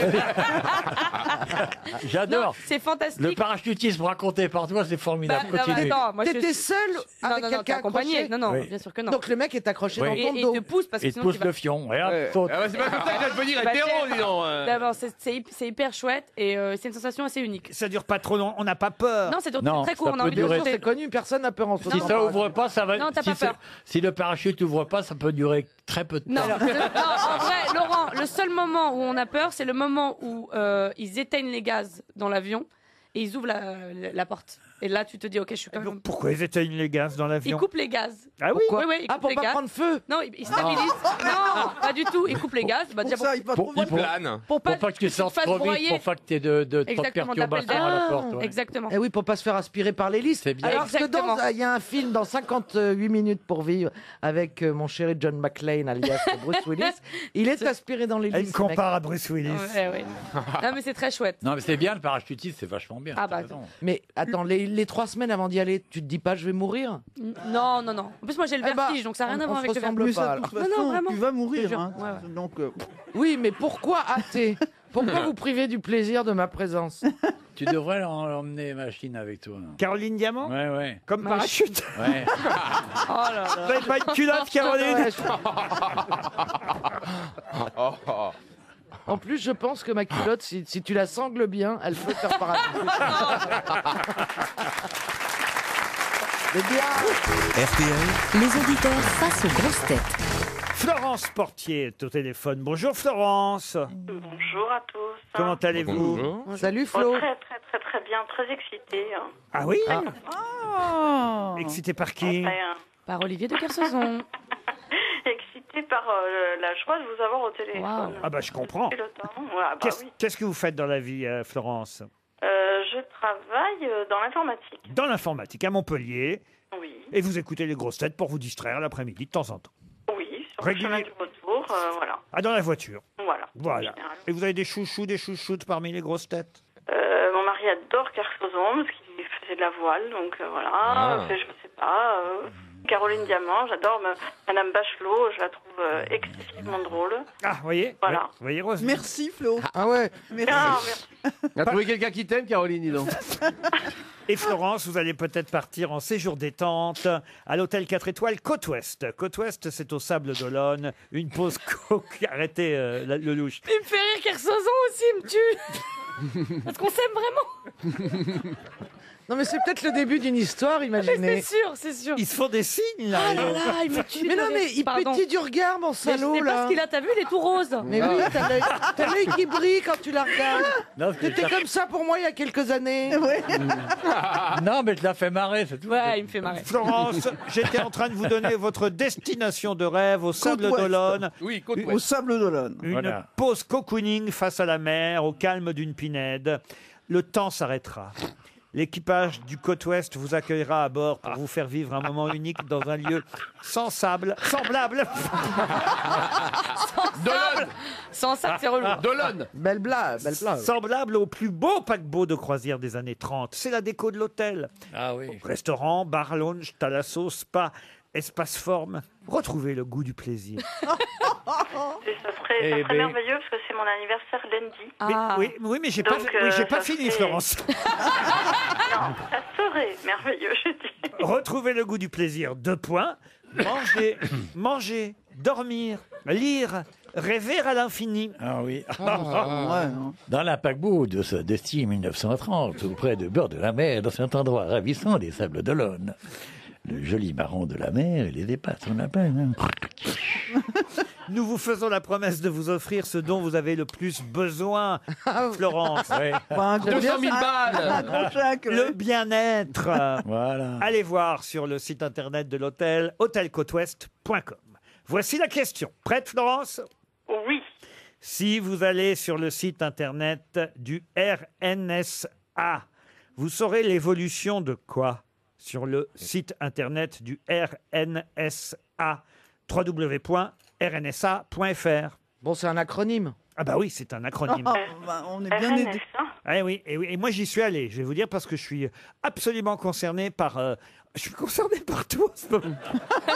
J'adore. c'est fantastique. Le parachutisme raconté par toi, c'est formidable. Bah, Continue. attends, moi, je T'étais suis- seul Non, avec non, non, t'es quelqu'un accompagné. accroché? Non, non, Oui. bien sûr que non. Donc le mec est accroché Oui. dans et, ton et dos. te pousse parce que Et te sinon pousse tu vas... le fion. Et hop, saute. Ah ouais, c'est pas comme ça que je vais devenir Bah, hétéro, c'est- dis donc. D'abord, c'est hyper chouette et c'est une sensation assez unique. Ça dure pas trop long, on n'a pas peur. Non, c'est Non, très ça court, on a peut envie de durer- sauter. C'est connu, personne n'a peur en sautant. Si ça ouvre pas, ça va. Non, t'as si, pas peur. si le parachute ouvre pas, ça peut durer très peu de temps. Non, non, en vrai, Laurent, le seul moment où on a peur, c'est le moment où ils éteignent les gaz dans l'avion et ils ouvrent la porte. Et là, tu te dis, ok, je suis quand même. Pourquoi ils éteignent les gaz dans Ils l'avion? coupent les gaz. Ah oui? Oui, oui, ils Ah, coupent pour les pas gaz. prendre feu? Non, ils stabilisent. Non, pas du tout. Ils coupent les gaz. Bah, déjà, Pour ça, il va trop Il vite. plane. pour Pour pas que tu sortes fasses trop vite, broyer. pour pas que tu aies de Exactement, perturbations d'appel à la d'air. porte. ouais. Exactement. Eh oui, pour pas se faire aspirer par l'hélice. C'est bien. Alors que Exactement. il y a un film dans 58 minutes pour vivre avec mon chéri John McClane alias Bruce Willis. Il est aspiré dans Elle l'hélice. me compare à Bruce Willis. Ouais, ouais. Non, mais c'est très chouette. Non, mais c'est bien, le parachutisme, c'est vachement bien. Ah, t'as bah, raison. Mais attends, les 3 semaines avant d'y aller, tu te dis pas je vais mourir? Non, non, non. En plus, moi, j'ai le Eh bah, vertige, donc ça n'a rien à on voir se avec le ressemble vertige. Mais pas, ça, de toute alors. Non, façon, non, vraiment. tu vas Je mourir. te jure. Hein. Ouais, ouais. Donc, Oui, mais pourquoi hâter? Pourquoi vous priver du plaisir de ma présence? Tu devrais emmener machine avec toi. là. Caroline Diamant? Ouais, ouais. Comme parachute. Ouais. Oh là là. Vous n'avez pas une culotte, Caroline? En plus, je pense que ma culotte, si tu la sangles bien, elle peut faire parachute. Mais bien. RTL, Les auditeurs face aux grosses têtes. Florence Portier est au téléphone. Bonjour Florence. Bonjour à tous. Comment allez-vous? Bonjour. Salut Oh, Flo. très très très très bien, très excitée. Ah oui? Oh. Excité par qui? Enfin, Par Olivier de Kersauzon. excitée par la joie de vous avoir au téléphone. Waouh. Ah bah je comprends. Et le temps. Ouais, bah oui. Qu'est-ce que vous faites dans la vie, Florence? Je travaille dans l'informatique. Dans l'informatique, à Montpellier. Oui. Et vous écoutez les grosses têtes pour vous distraire l'après-midi de temps en temps. Oui, sur le Régulier. chemin du retour, voilà. Ah, dans la voiture. Voilà. Voilà. En général. Et vous avez des chouchoutes parmi les grosses têtes? Mon mari adore Kersauzon parce qu'il faisait de la voile, donc voilà. Ah. Je sais pas. Caroline Diamant, j'adore Madame Bachelot, je la trouve excessivement drôle. Ah, vous voyez? Voilà. Ouais, vous voyez, Rose? Merci Flo. Ah ouais. Merci. Ah, merci. On a trouvé quelqu'un qui t'aime, Caroline, dis donc. Et Florence, vous allez peut-être partir en séjour détente à l'hôtel 4 étoiles Côte-Ouest. Côte-Ouest, c'est au Sable d'Olonne. Une pause coke. Arrêtez le louche. Il me fait rire Kersauzon aussi, il me tue. Parce qu'on s'aime vraiment. Non, mais c'est peut-être le début d'une histoire, Mais imaginez. c'est sûr, c'est sûr. Ils se font des signes, là. Ah là là, il me tue. Mais de non, rire. mais il Pardon. pétille du regard, mon Mais je salaud, sais pas là. ce qu'il a, t'as vu, il est tout rose. Mais oui, t'as l'œil qui brille quand tu la regardes. Non, parce que T'étais comme ça pour moi il y a quelques années. non, mais je l'ai fait marrer, c'est tout. Ouais, il me fait marrer. Florence, j'étais en train de vous donner votre destination de rêve au Sable Côte-Ouest. d'Olonne. Oui, côte Au Sable d'Olonne. Une Voilà. pause cocooning face à la mer, au calme d'une pinède. Le temps s'arrêtera. L'équipage du Côte-Ouest vous accueillera à bord pour vous faire vivre un moment unique dans un lieu semblable Dolonne. Sans ça, c'est relou. Dolonne. Belle blague, belle blague. semblable au plus beau paquebot de croisière des années 30. C'est la déco de l'hôtel. Ah oui. Restaurant, bar, lounge, thalasso, spa, espace forme, retrouvez le goût du plaisir. Et ça serait merveilleux parce que c'est mon anniversaire lundi. Oui, mais j'ai Donc, pas ça fini, serait- Florence. Non, ça serait merveilleux, je dis. Retrouvez le goût du plaisir. 2 points. Manger, dormir, lire, rêver à l'infini. Ah oui. Dans la paquebot d'Esti 1930, auprès de bord de la mer, dans cet endroit ravissant des Sables d'Olonne, le joli marron de la mer et les dépasse son lapin. Nous vous faisons la promesse de vous offrir ce dont vous avez le plus besoin, Florence. Ouais. Un gros 200 000 bien- balles. un gros chèque, ouais. Le bien-être. Voilà. Allez voir sur le site internet de l'hôtel, hôtelcôtouest.com. Voici la question. Prête, Florence? Oui. Si vous allez sur le site internet du RNSA, vous saurez l'évolution de quoi sur le site internet du RNSA? www.rnsa.fr. Bon, c'est un acronyme. Ah bah oui, c'est un acronyme. On est bien aidés. Ah oui, et moi j'y suis allé, je vais vous dire, parce que je suis absolument concerné par... je suis concerné par tout en ce moment.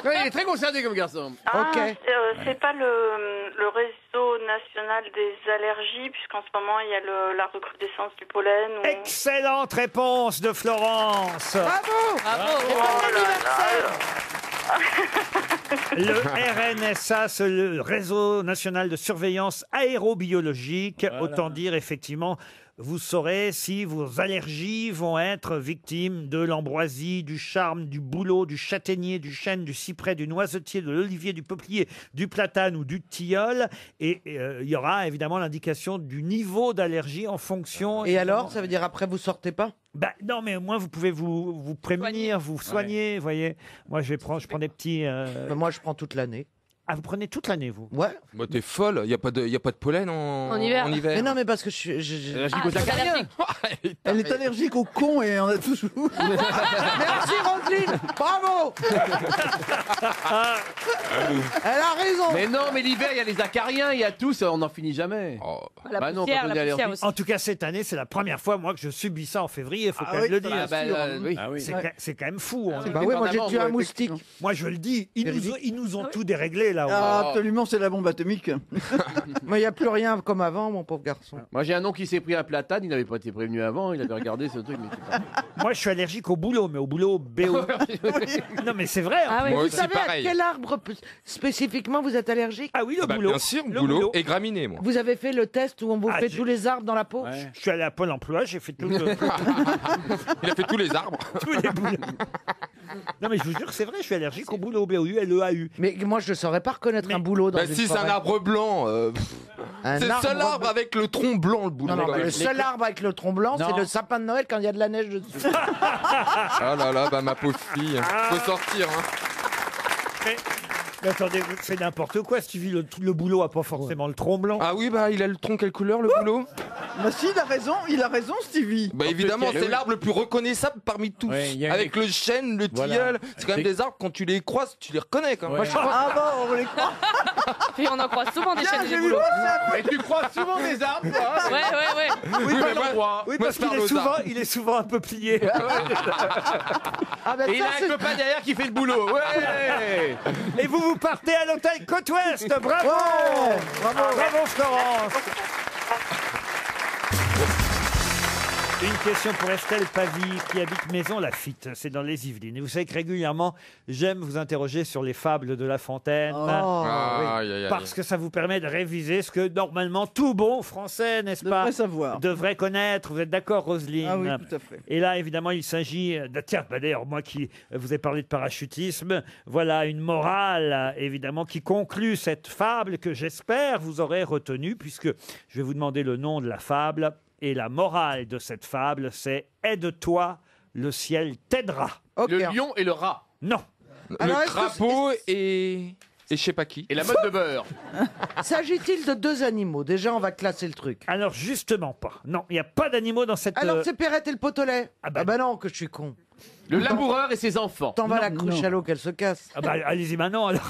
Ouais, il est très concerné comme garçon. C'est pas le réseau national des allergies, puisqu'en ce moment, il y a la recrudescence du pollen. Excellente réponse de Florence. Bravo. Le RNSA, c'est le réseau national de surveillance aérobiologique. Autant dire, effectivement, vous saurez si vos allergies vont être victimes de l'ambroisie, du charme, du bouleau, du châtaignier, du chêne, du cyprès, du noisetier, de l'olivier, du peuplier, du platane ou du tilleul. Et il y aura évidemment l'indication du niveau d'allergie en fonction... Et alors, ça veut dire après vous sortez pas? Bah, non, mais au moins vous pouvez vous prémunir, vous soigner, vous voyez. Moi, je prends des petits... Moi, je prends toute l'année. Ah, vous prenez toute l'année, vous? Ouais. Bah, t'es folle, il n'y a pas de pollen en hiver. Mais non, mais parce que Allergique aux acariens. Elle est allergique aux cons et on a tous... Merci Roselyne. Bravo. Elle a raison. Mais non, mais l'hiver, il y a les acariens, il y a tout, ça, on n'en finit jamais. La Bah non, poussière, quand on est la poussière allergique. En tout cas, cette année, c'est la première fois, moi, que je subis ça en février, il faut quand même oui, le dire. Ah bah, oui. Ah oui. C'est quand même fou. hein. Bah oui, moi j'ai tué un moustique. Moi, je le dis, ils nous ont tout déréglé, là. Ah, absolument, c'est la bombe atomique. Mais il n'y a plus rien comme avant, mon pauvre garçon. Moi, j'ai un oncle qui s'est pris un platane, il n'avait pas été prévenu avant, il avait regardé ce truc. Mais c'est pas- Moi, je suis allergique au boulot, mais au boulot BO. Non, mais c'est vrai. hein. Ah oui. Moi Vous aussi, savez pareil. à quel arbre spécifiquement vous êtes allergique? Ah oui, le Bah, boulot. bien sûr, Le boulot et graminé, moi. Vous avez fait le test où on vous Ah, fait j'ai- tous les arbres dans la peau? Ouais. Je suis allé à Pôle emploi, j'ai fait tout Il a fait tous les arbres. tous les boulots. Non, mais je vous jure, c'est vrai, je suis allergique au boulot BOU-LEAU. Mais moi je ne saurais pas reconnaître un boulot dans Bah, une si c'est un forêt. arbre blanc, Un c'est le seul arbre arbre avec le tronc blanc, le boulot. Non, non, quand mais même. le seul arbre avec le tronc blanc, c'est Non. le sapin de Noël quand il y a de la neige dessus. Ah là là, bah ma pauvre fille, faut sortir. Hein. Mais attendez, c'est n'importe quoi, Stevie, le boulot a pas forcément le tronc blanc. Ah oui, bah il a le tronc quelle couleur, le boulot? Bah si, il a raison, Stevie. Bah évidemment, plus, c'est l'arbre le plus reconnaissable parmi tous. Ouais, il y a Avec une- le chêne, le Voilà. tilleul, c'est quand même C'est- des arbres, quand tu les croises, tu les reconnais quand même. Ouais. Moi, je crois- Ah bon, on les croit. Puis on en croise souvent des Tiens, chaînes j'ai de vu boulot. passer un Et tu crois souvent des arbres, toi Ouais, ouais, ouais. Oui, mais moi- Oui, moi, parce je parle qu'il est aux souvent, arbres. il est souvent un peu plié. Ah ben Et il ça, a un c'est... copain derrière qui fait le boulot. Ouais. Et vous partez à l'hôtel Côte-Ouest. Bravo, Ouais, bravo Florence. Une question pour Estelle Pavie qui habite Maison Lafitte, c'est dans les Yvelines. Et vous savez que régulièrement, j'aime vous interroger sur les fables de La Fontaine. Ah, aïe, aïe, aïe. Parce que ça vous permet de réviser ce que normalement tout bon français, n'est-ce pas, devrait savoir. devrait connaître. Vous êtes d'accord, Roselyne? Ah oui, tout à fait. Et là, évidemment, il s'agit de... Tiens, bah d'ailleurs, moi qui vous ai parlé de parachutisme, voilà une morale, évidemment, qui conclut cette fable que j'espère vous aurez retenue, puisque je vais vous demander le nom de la fable. Et la morale de cette fable, c'est « Aide-toi, le ciel t'aidera Ok. ». Le lion et le rat. Non. Alors, Le est-ce que crapaud et je sais pas qui. Et la mode de beurre. S'agit-il de deux animaux? Déjà, on va classer le truc. Alors, justement pas. Non, il n'y a pas d'animaux dans cette... Alors, c'est Perrette et le potelet. Ah Ah bah- bah non, que je suis con. Le laboureur et ses enfants. T'en vas Non, la cruche non. à l'eau qu'elle se casse. Ah bah, allez-y maintenant, alors.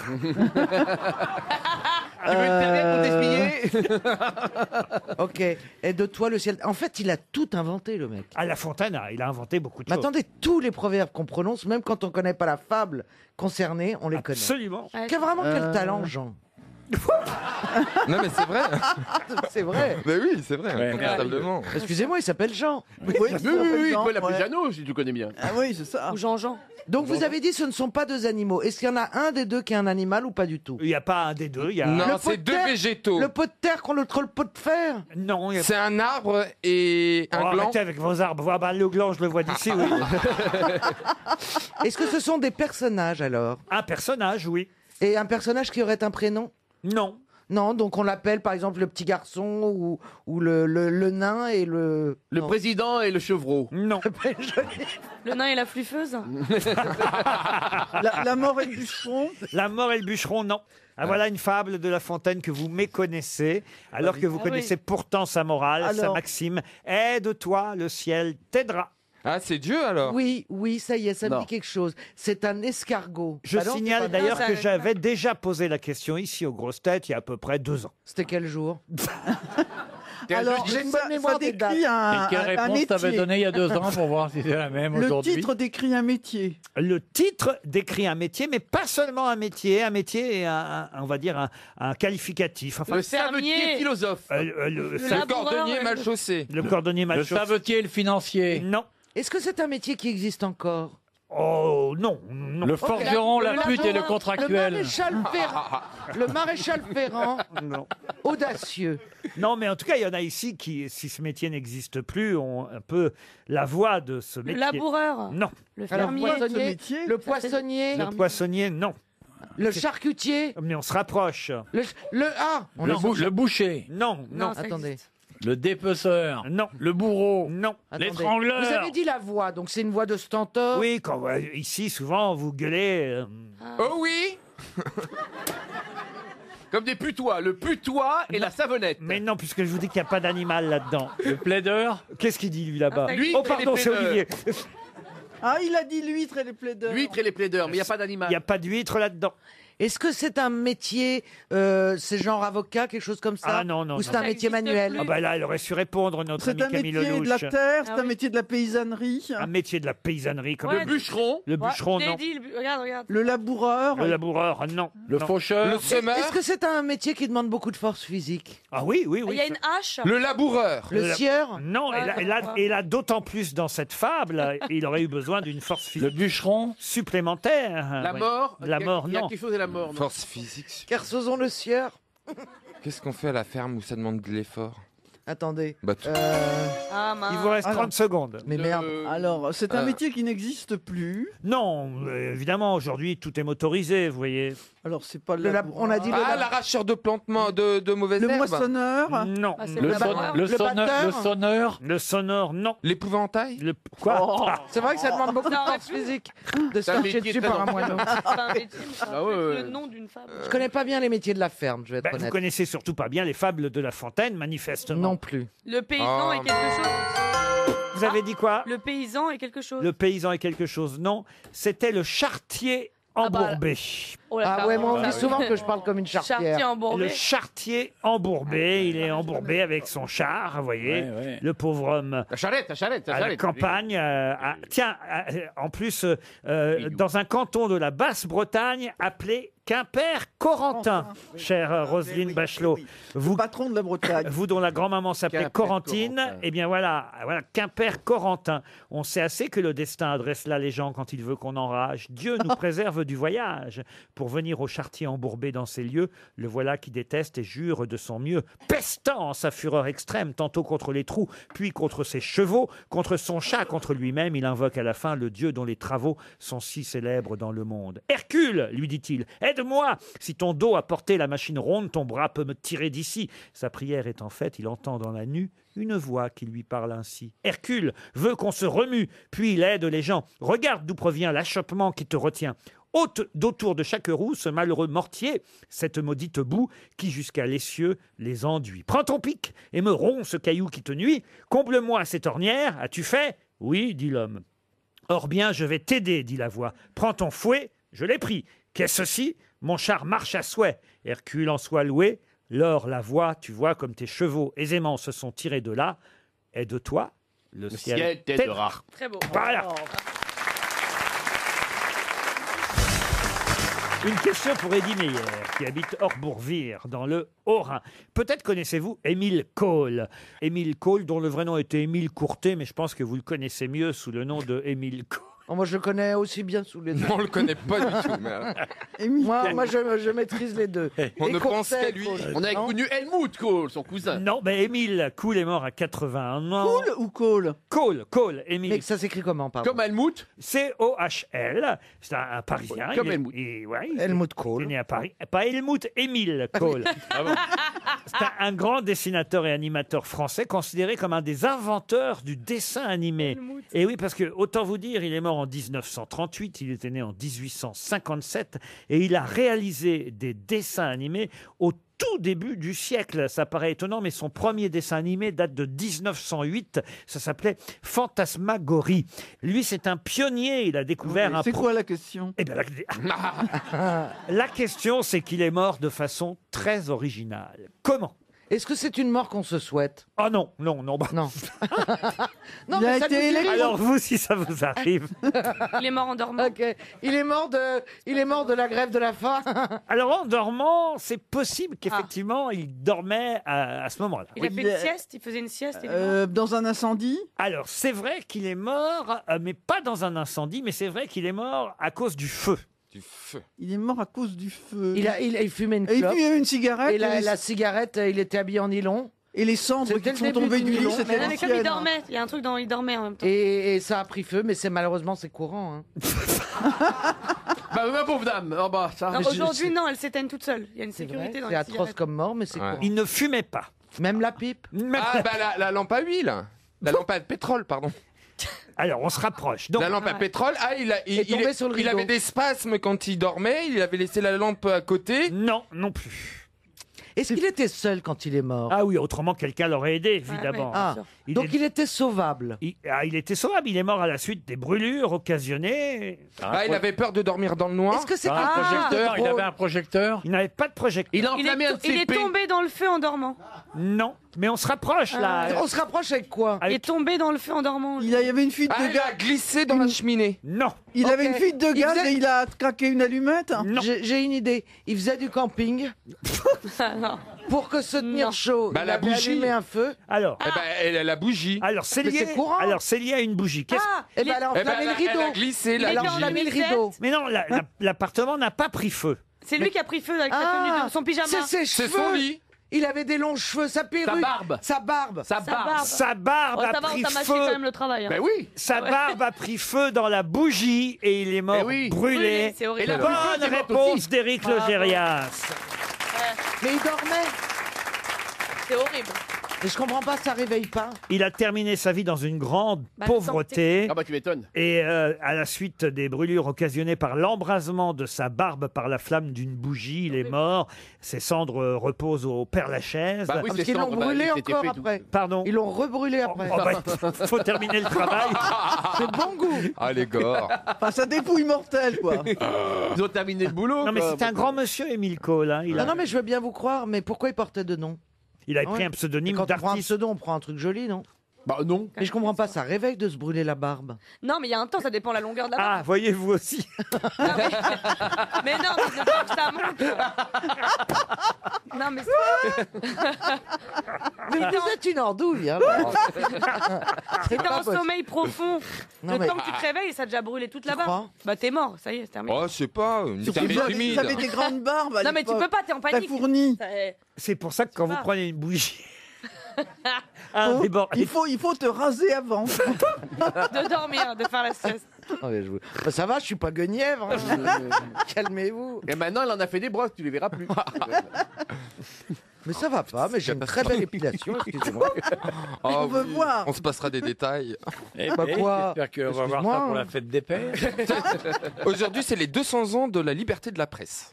Tu veux une serviette pour t'essuyer? Ok. Et de toi le ciel. En fait, il a tout inventé, le mec. À La Fontaine, il a inventé beaucoup de Mais choses. attendez, tous les proverbes qu'on prononce, même quand on ne connaît pas la fable concernée, on les connaît. Absolument. Vraiment quel talent, Jean. Non, mais c'est vrai. C'est vrai. Mais oui, c'est vrai, Ouais, incontestablement. Excusez-moi, il s'appelle Jean. Oui, Oui, il peut ouais. l'appeler Jeannot, si tu connais bien. Ah oui, c'est ça. Ou Jean-Jean. Donc vous avez dit ce ne sont pas deux animaux. Est-ce qu'il y en a un des deux qui est un animal ou pas du tout? Il n'y a pas un des deux. Il y a... Non, Le pot c'est de deux terre- végétaux. Le pot de terre contre le pot de fer? Non, il y a... C'est un arbre et Oh, un gland. arrêtez avec vos arbres. Voilà, bah, le gland, je le vois d'ici, oui. Est-ce que ce sont des personnages alors? Un personnage, oui. Et un personnage qui aurait un prénom? Non. Non, donc on l'appelle par exemple le petit garçon ou le nain et le... Le non. président et le chevreau. Non. Le nain et la fluffeuse. La mort et le bûcheron. La mort et le bûcheron, non. Ah, voilà une fable de La Fontaine que vous méconnaissez, alors que vous connaissez pourtant sa morale, sa Alors. maxime. Aide-toi, le ciel t'aidera. Ah, c'est Dieu alors? Oui, oui, ça y est, ça me Non. dit quelque chose. C'est un escargot. Je Bah non, c'est signale pas- d'ailleurs ça- que j'avais déjà posé la question ici aux grosses têtes il y a à peu près 2 ans. C'était quel jour? Alors, j'ai une ça, bonne mémoire ça des décrit Et un quelle réponse t'avais métier. donné il y a 2 ans pour voir si c'est la même Le aujourd'hui? titre décrit un métier. Le titre décrit un métier, mais pas seulement un métier et on va dire un qualificatif. Enfin, Le savetier philosophe. le Le cordonnier mal chaussé. le cordonnier mal Le chaussé. savetier et le financier. Non. Est-ce que c'est un métier qui existe encore? Oh non, non. Le forgeron, la pute et le Le contractuel. maréchal Ferrand. Le maréchal Ferrand. Non. Audacieux. Non, mais en tout cas, il y en a ici qui, si ce métier n'existe plus, ont un peu la voix de ce Le métier. laboureur. Non. Le Alors, fermier. poissonnier, le poissonnier, Le poissonnier, non. le charcutier, Mais on se rapproche. Le boucher. Non, non. Non, ça Attendez. existe. Le dépeceur. Non. Le bourreau. Non. Attendez. L'étrangleur. Vous avez dit la voix, donc c'est une voix de stentor. Oui, quand ici, souvent, vous gueulez. Oh oui. Comme des putois. Le putois et la savonnette. Mais non, puisque je vous dis qu'il n'y a pas d'animal là-dedans. Le plaideur. Qu'est-ce qu'il dit, lui, là-bas? Ah, Lui, Oh, pardon, c'est Olivier. Ah, il a dit l'huître et les plaideurs. L'huître et les plaideurs, mais il n'y a pas Il d'animal. n'y a pas d'huître là-dedans. Est-ce que c'est un métier, c'est genre avocat, quelque chose comme ça? Ah non, non, Ou c'est non. un Ça métier existe manuel? plus. Ah bah là, elle aurait su répondre, notre ami C'est un Camille métier de Lelouch. la terre, c'est Ah un oui. métier de la paysannerie. Un métier de la paysannerie, comme Ouais. Le bûcheron. le bûcheron, Je l'ai non. dit, regarde. Le laboureur. Le laboureur, non. Le Non. faucheur. Le semeur. Est-ce que c'est un métier qui demande beaucoup de force physique? Ah oui, oui, oui. Il y a une hache. Le laboureur. Le La- sieur? Non, Ah, et là, d'autant plus dans cette fable, il aurait eu besoin d'une force Le physique bûcheron. supplémentaire. La Ouais. mort. La mort, Il y a non. quelque chose et la mort. non. Force physique. Kersozon le sieur? Qu'est-ce qu'on fait à la ferme où ça demande de l'effort? Attendez. Bah, tout. Ah, mince. Il vous reste Ah non. 30 secondes. Mais merde. Alors, c'est un métier qui n'existe plus. Non, évidemment, aujourd'hui, tout est motorisé, vous voyez. Alors, c'est pas le Le laboureur. on a dit le Ah, lab- l'arracheur de plantes de mauvaises Le herbes. moissonneur. Non. Ah, c'est Le, le son- laboureur. le sonneur. batteur. Le sonneur. Le sonore, non. L'épouvantail. Le quoi? Oh. Ah, C'est vrai que ça demande beaucoup de Ça aurait force pu. physique de se C'est un marcher métier dessus très par un important. moineau. C'est un métier, mais ça Ah aurait ouais, pu ouais. être le nom d'une fable. Je connais pas bien les métiers de la ferme, je vais être vous honnête. connaissez surtout pas bien les fables de La Fontaine, manifestement. Non plus. Le paysan Oh, est quelque chose. Vous avez dit quoi? Le paysan est quelque chose. Le paysan est quelque chose, non. C'était le charretier Ah bah, embourbé. Oh, la Ah ouais, moi on pardon, dit ça, souvent oui. que je parle comme une Chartier chartière. embourbé. Le charretier embourbé, il est embourbé avec son char, vous voyez, Ouais, ouais. le pauvre homme La charrette, la charrette, la à la charrette. campagne. Tiens, en plus, dans un canton de la Basse-Bretagne appelé Quimper-Corentin, chère Roselyne Bachelot. Vous, patron de la Bretagne. Vous dont la grand-maman s'appelait Corentine, Quimper-Corentin. eh bien voilà, Quimper-Corentin. On sait assez que le destin adresse là les gens quand il veut qu'on enrage. Dieu nous préserve du voyage. Pour venir au chartier embourbé dans ces lieux, le voilà qui déteste et jure de son mieux, pestant en sa fureur extrême, tantôt contre les trous, puis contre ses chevaux, contre son chat, contre lui-même. Il invoque à la fin le Dieu dont les travaux sont si célèbres dans le monde. Hercule, lui dit-il, aide-moi. Si ton dos a porté la machine ronde, ton bras peut me tirer d'ici. Sa prière est en fait, il entend dans la nue une voix qui lui parle ainsi. Hercule veut qu'on se remue, puis il aide les gens. Regarde d'où provient l'achoppement qui te retient. Ôte d'autour de chaque roue ce malheureux mortier, cette maudite boue qui jusqu'à l'essieu les enduit. Prends ton pic et me romps ce caillou qui te nuit. Comble-moi cette ornière. As-tu fait? Oui, dit l'homme. Or bien, je vais t'aider, dit la voix. Prends ton fouet. Je l'ai pris. Qu'est-ce ceci? Mon char marche à souhait. Hercule en soit loué. L'or, la voix, tu vois, comme tes chevaux aisément se sont tirés de là. Et de toi, le ciel t'aidera. Très beau. Voilà. Une question pour Eddie Meyer, qui habite Orbourvire, dans le Haut-Rhin. Peut-être connaissez-vous Émile Cole. Émile Cole, dont le vrai nom était Émile Courtet, mais je pense que vous le connaissez mieux sous le nom de Émile Cole. Oh, moi, je le connais aussi bien sous les deux. On le connaît pas du tout. Mais... moi, je maîtrise les deux. On Et ne pense Courtet, qu'à lui. Cole. On a Non connu Helmut Kohl, son cousin. Non, mais Émile Cole est mort à 81 ans. Cool ou Cole? Cole, Émile. Mais ça s'écrit comment, pardon? Comme Helmut. C-O-H-L. C'est un Parisien. Comme Helmut. Helmut Kohl. Il est né à Paris. Pas Helmut, Émile Cole. C'est un grand dessinateur et animateur français, considéré comme un des inventeurs du dessin animé. Et oui, parce que, autant vous dire, il est mort en 1938, il était né en 1857, et il a réalisé des dessins animés au tout début du siècle. Ça paraît étonnant, mais son premier dessin animé date de 1908. Ça s'appelait Fantasmagorie. Lui, c'est un pionnier. Il a découvert un... C'est quoi la question? Eh bien, la question, c'est qu'il est mort de façon très originale. Comment? Est-ce que c'est une mort qu'on se souhaite? Ah non, non. Non. Non, Il a été électrifié. Alors vous, si ça vous arrive. Il est mort en dormant. Ok. Il est mort de la grève de la faim. Alors en dormant, c'est possible qu'effectivement il dormait à ce moment-là. Il a fait une sieste, il faisait une sieste. il est mort. Dans un incendie? Alors c'est vrai qu'il est mort, mais pas dans un incendie, mais c'est vrai qu'il est mort à cause du feu. Du feu. Il est mort à cause du feu. Il fumait une Et il clope. fumait une cigarette. Et la cigarette, il était habillé en nylon. Et les cendres C'était qui le sont début tombées du du lit, nylon. c'était Mais comme il l'ancienne. dormait, il y a un truc dans il dormait en même temps. Et ça a pris feu, mais malheureusement c'est courant. Hein. Bah, ma pauvre dame. Oh, bah, ça. Non, aujourd'hui, non, elle s'éteigne toute seule. Il y a une sécurité dans C'est les atroce cigarettes. comme mort, mais c'est courant. Il ne fumait pas. Même la pipe. Ah, bah la lampe à huile. La lampe à pétrole, pardon. Alors, on se rapproche. Donc, la lampe à pétrole, il tombé sur le rideau. avait des spasmes quand il dormait, il avait laissé la lampe à côté. Non, non plus. Est-ce qu'il était seul quand il est mort? Ah oui, autrement quelqu'un l'aurait aidé, évidemment. Ah, donc il était sauvable. Il était sauvable, il est mort à la suite des brûlures occasionnées. Ah, il avait peur de dormir dans le noir. Est-ce que c'est Un projecteur, il avait un projecteur. Il n'avait pas de projecteur. Il a enflammé un de Il ses est pets. tombé dans le feu en dormant. Non, mais on se rapproche là. On se rapproche avec quoi? Il est tombé dans le feu en dormant. Il y avait une fuite Ah, de il gaz. a glissé dans la cheminée. Non. Il avait une fuite de Il gaz faisait- et il a craqué une allumette. Non. J'ai une idée. Il faisait du camping Non. pour que se tenir chaud. Bah, il la avait bougie. allumé un feu. Alors, Eh ben, elle a la bougie. alors c'est Mais lié. c'est courant. Alors c'est lié à une bougie. Ah, Et ben elle a Eh ben, enflammé le elle a rideau. glissé Il la est Elle a dans bougie. enflammé le nuisette. rideau. Mais non, l'appartement n'a pas pris feu. C'est lui qui a pris feu avec sa tenue de son pyjama. C'est ses C'est cheveux. son lit. Il avait des longs cheveux, sa perruque. barbe. Sa barbe. Sa barbe. Sa barbe Oh, a ça va, on pris t'a mâché quand feu. même le travail. hein. Ben oui. Sa barbe a pris feu dans la bougie et il est mort Eh oui. brûlé. Brûlé, c'est horrible. Et la bougie Bonne est morte réponse aussi. d'Éric Bravo. Logérias. Mais il dormait. C'est horrible. Mais je comprends pas, ça réveille pas. Il a terminé sa vie dans une grande Bah, pauvreté. Ah bah tu m'étonnes. Et à la suite des brûlures occasionnées par l'embrasement de sa barbe par la flamme d'une bougie, il est mort. Ses cendres reposent au Père-Lachaise. Bah oui, Parce c'est qu'ils l'ont cendre, bah, brûlé il s'était encore fait tout. après. Pardon. Ils l'ont rebrûlé après. Oh, bah, faut terminer le travail. C'est de bon goût. Ah, les gores. Enfin, ça dépouille mortel, quoi. Ils ont terminé le boulot. Non, mais quoi. c'est un grand monsieur, Émile Cole. Hein. Non, mais je veux bien vous croire, mais pourquoi il portait de nom? Il avait Ah ouais. pris un pseudonyme Quand on prend un d'artiste. pseudo, on prend un truc joli, non? Bah non. Mais je comprends pas, ça réveille de se brûler la barbe. Non, mais il y a un temps, ça dépend de la longueur de la barbe. Ah, voyez-vous aussi. Mais non, mais je veux que ça monte. Non, mais Mais vous êtes une andouille, hein. si t'es en possible. sommeil profond, Non, le mais- temps que tu te réveilles, ça a déjà brûlé toute la barbe. crois Bah t'es mort, ça y est, c'est terminé. Oh, je sais pas, une Surtout termine que vous humide. avez des grandes barbes. à Non, mais tu l'époque. peux pas, t'es en Très panique. fournies. C'est pour ça que quand vous pas. prenez une bougie. Un Faut- débord- il faut te raser avant. De dormir, de faire la sieste. Oh, mais bah, ça va, je suis pas guenièvre. hein. Calmez-vous. Et maintenant, il en a fait des brosses, tu les verras plus. Mais ça va pas, mais j'ai une très belle épilation, excusez-moi. Oh, On veut oui. voir. On se passera des détails. Bah quoi? J'espère qu'on va voir ça pour la fête des pères. Aujourd'hui, c'est les 200 ans de la liberté de la presse.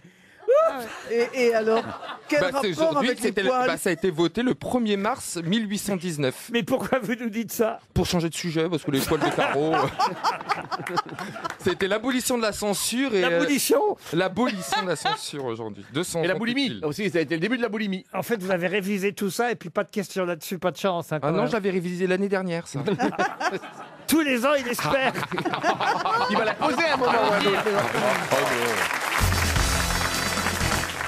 Et alors, quel c'est rapport aujourd'hui, avec les poils ça a été voté le 1er mars 1819. Mais pourquoi vous nous dites ça? Pour changer de sujet, parce que les poils de carreau... C'était l'abolition de la censure et... L'abolition L'abolition de la censure aujourd'hui. 200 Et la ans boulimie pile. aussi, ça a été le début de la boulimie. En fait, vous avez révisé tout ça et puis pas de questions là-dessus, pas de chance. Hein, quand Ah non, même. je l'avais révisé l'année dernière, ça. Tous les ans, il espère. Il va la poser à un moment ou à un autre.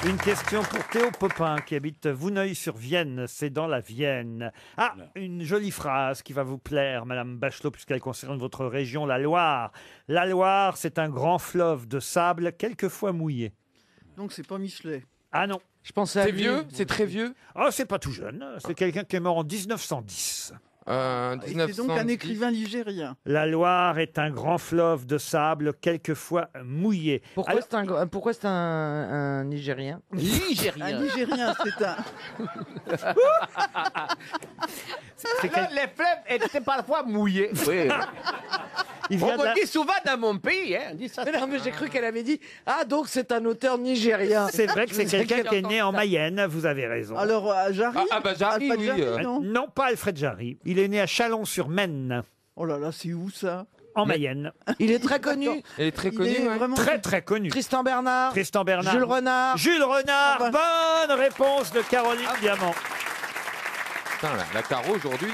Une question pour Théo Popin qui habite Vouneuil-sur-Vienne, c'est dans la Vienne. Ah, une jolie phrase qui va vous plaire, Madame Bachelot, puisqu'elle concerne votre région, la Loire. La Loire, c'est un grand fleuve de sable, quelquefois mouillé. Donc c'est pas Michelet. Ah non. Je pensais à C'est lui. vieux? C'est très vieux? Oh, c'est pas tout jeune, c'est quelqu'un qui est mort en 1910. C'est donc un écrivain ligérien. La Loire est un grand fleuve de sable, quelquefois mouillé. Pourquoi Alors- c'est un Nigérien? Un Ligérien. Nigérien, c'est un. Les fleuves étaient parfois mouillés. Oui. Il On vient de me la- dit souvent dans mon pays, hein, on dit ça. Mais non, mais j'ai cru qu'elle avait dit ah donc c'est un auteur nigérien. C'est vrai que c'est quelqu'un qui est né en Mayenne, vous avez raison. Alors, Jarry Jarry, Alfred oui. Jarry, non Non, pas Alfred Jarry. Il est né à Chalon-sur-Maine, Oh là là, c'est où ça en Mayenne. Il est très connu. Elle est très Il connue, est ouais. vraiment Très très connu. Tristan Bernard. Tristan Bernard. Jules Renard. Jules Renard. Ah Bonne réponse de Caroline Diamant. Putain, la Caro aujourd'hui...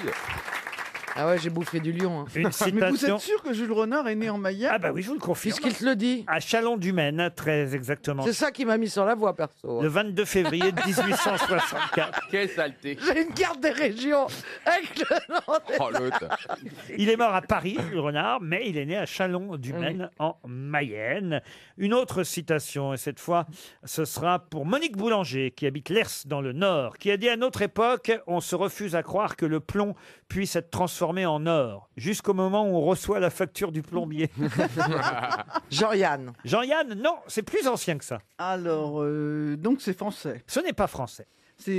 Ah ouais, j'ai bouffé du lion. Hein. Une Mais vous citation. êtes sûr que Jules Renard est né en Mayenne? Ah bah oui, je vous le confirme. Puisqu'il te le dit. À Chalon-du-Maine, très exactement. C'est ça qui m'a mis sur la voie, perso. Le 22 février 1864. Quelle saleté. J'ai une carte des régions avec le nom des- Oh, l'autre. Il est mort à Paris, Jules Renard, mais il est né à Chalon-du-Maine, en Mayenne. Une autre citation, et cette fois, ce sera pour Monique Boulanger, qui habite Lers dans le Nord, qui a dit à notre époque, on se refuse à croire que le plomb puisse être transformé en or, jusqu'au moment où on reçoit la facture du plombier. Jean-Yann. Jean-Yann, non, c'est plus ancien que ça. Alors, donc c'est français. Ce n'est pas français.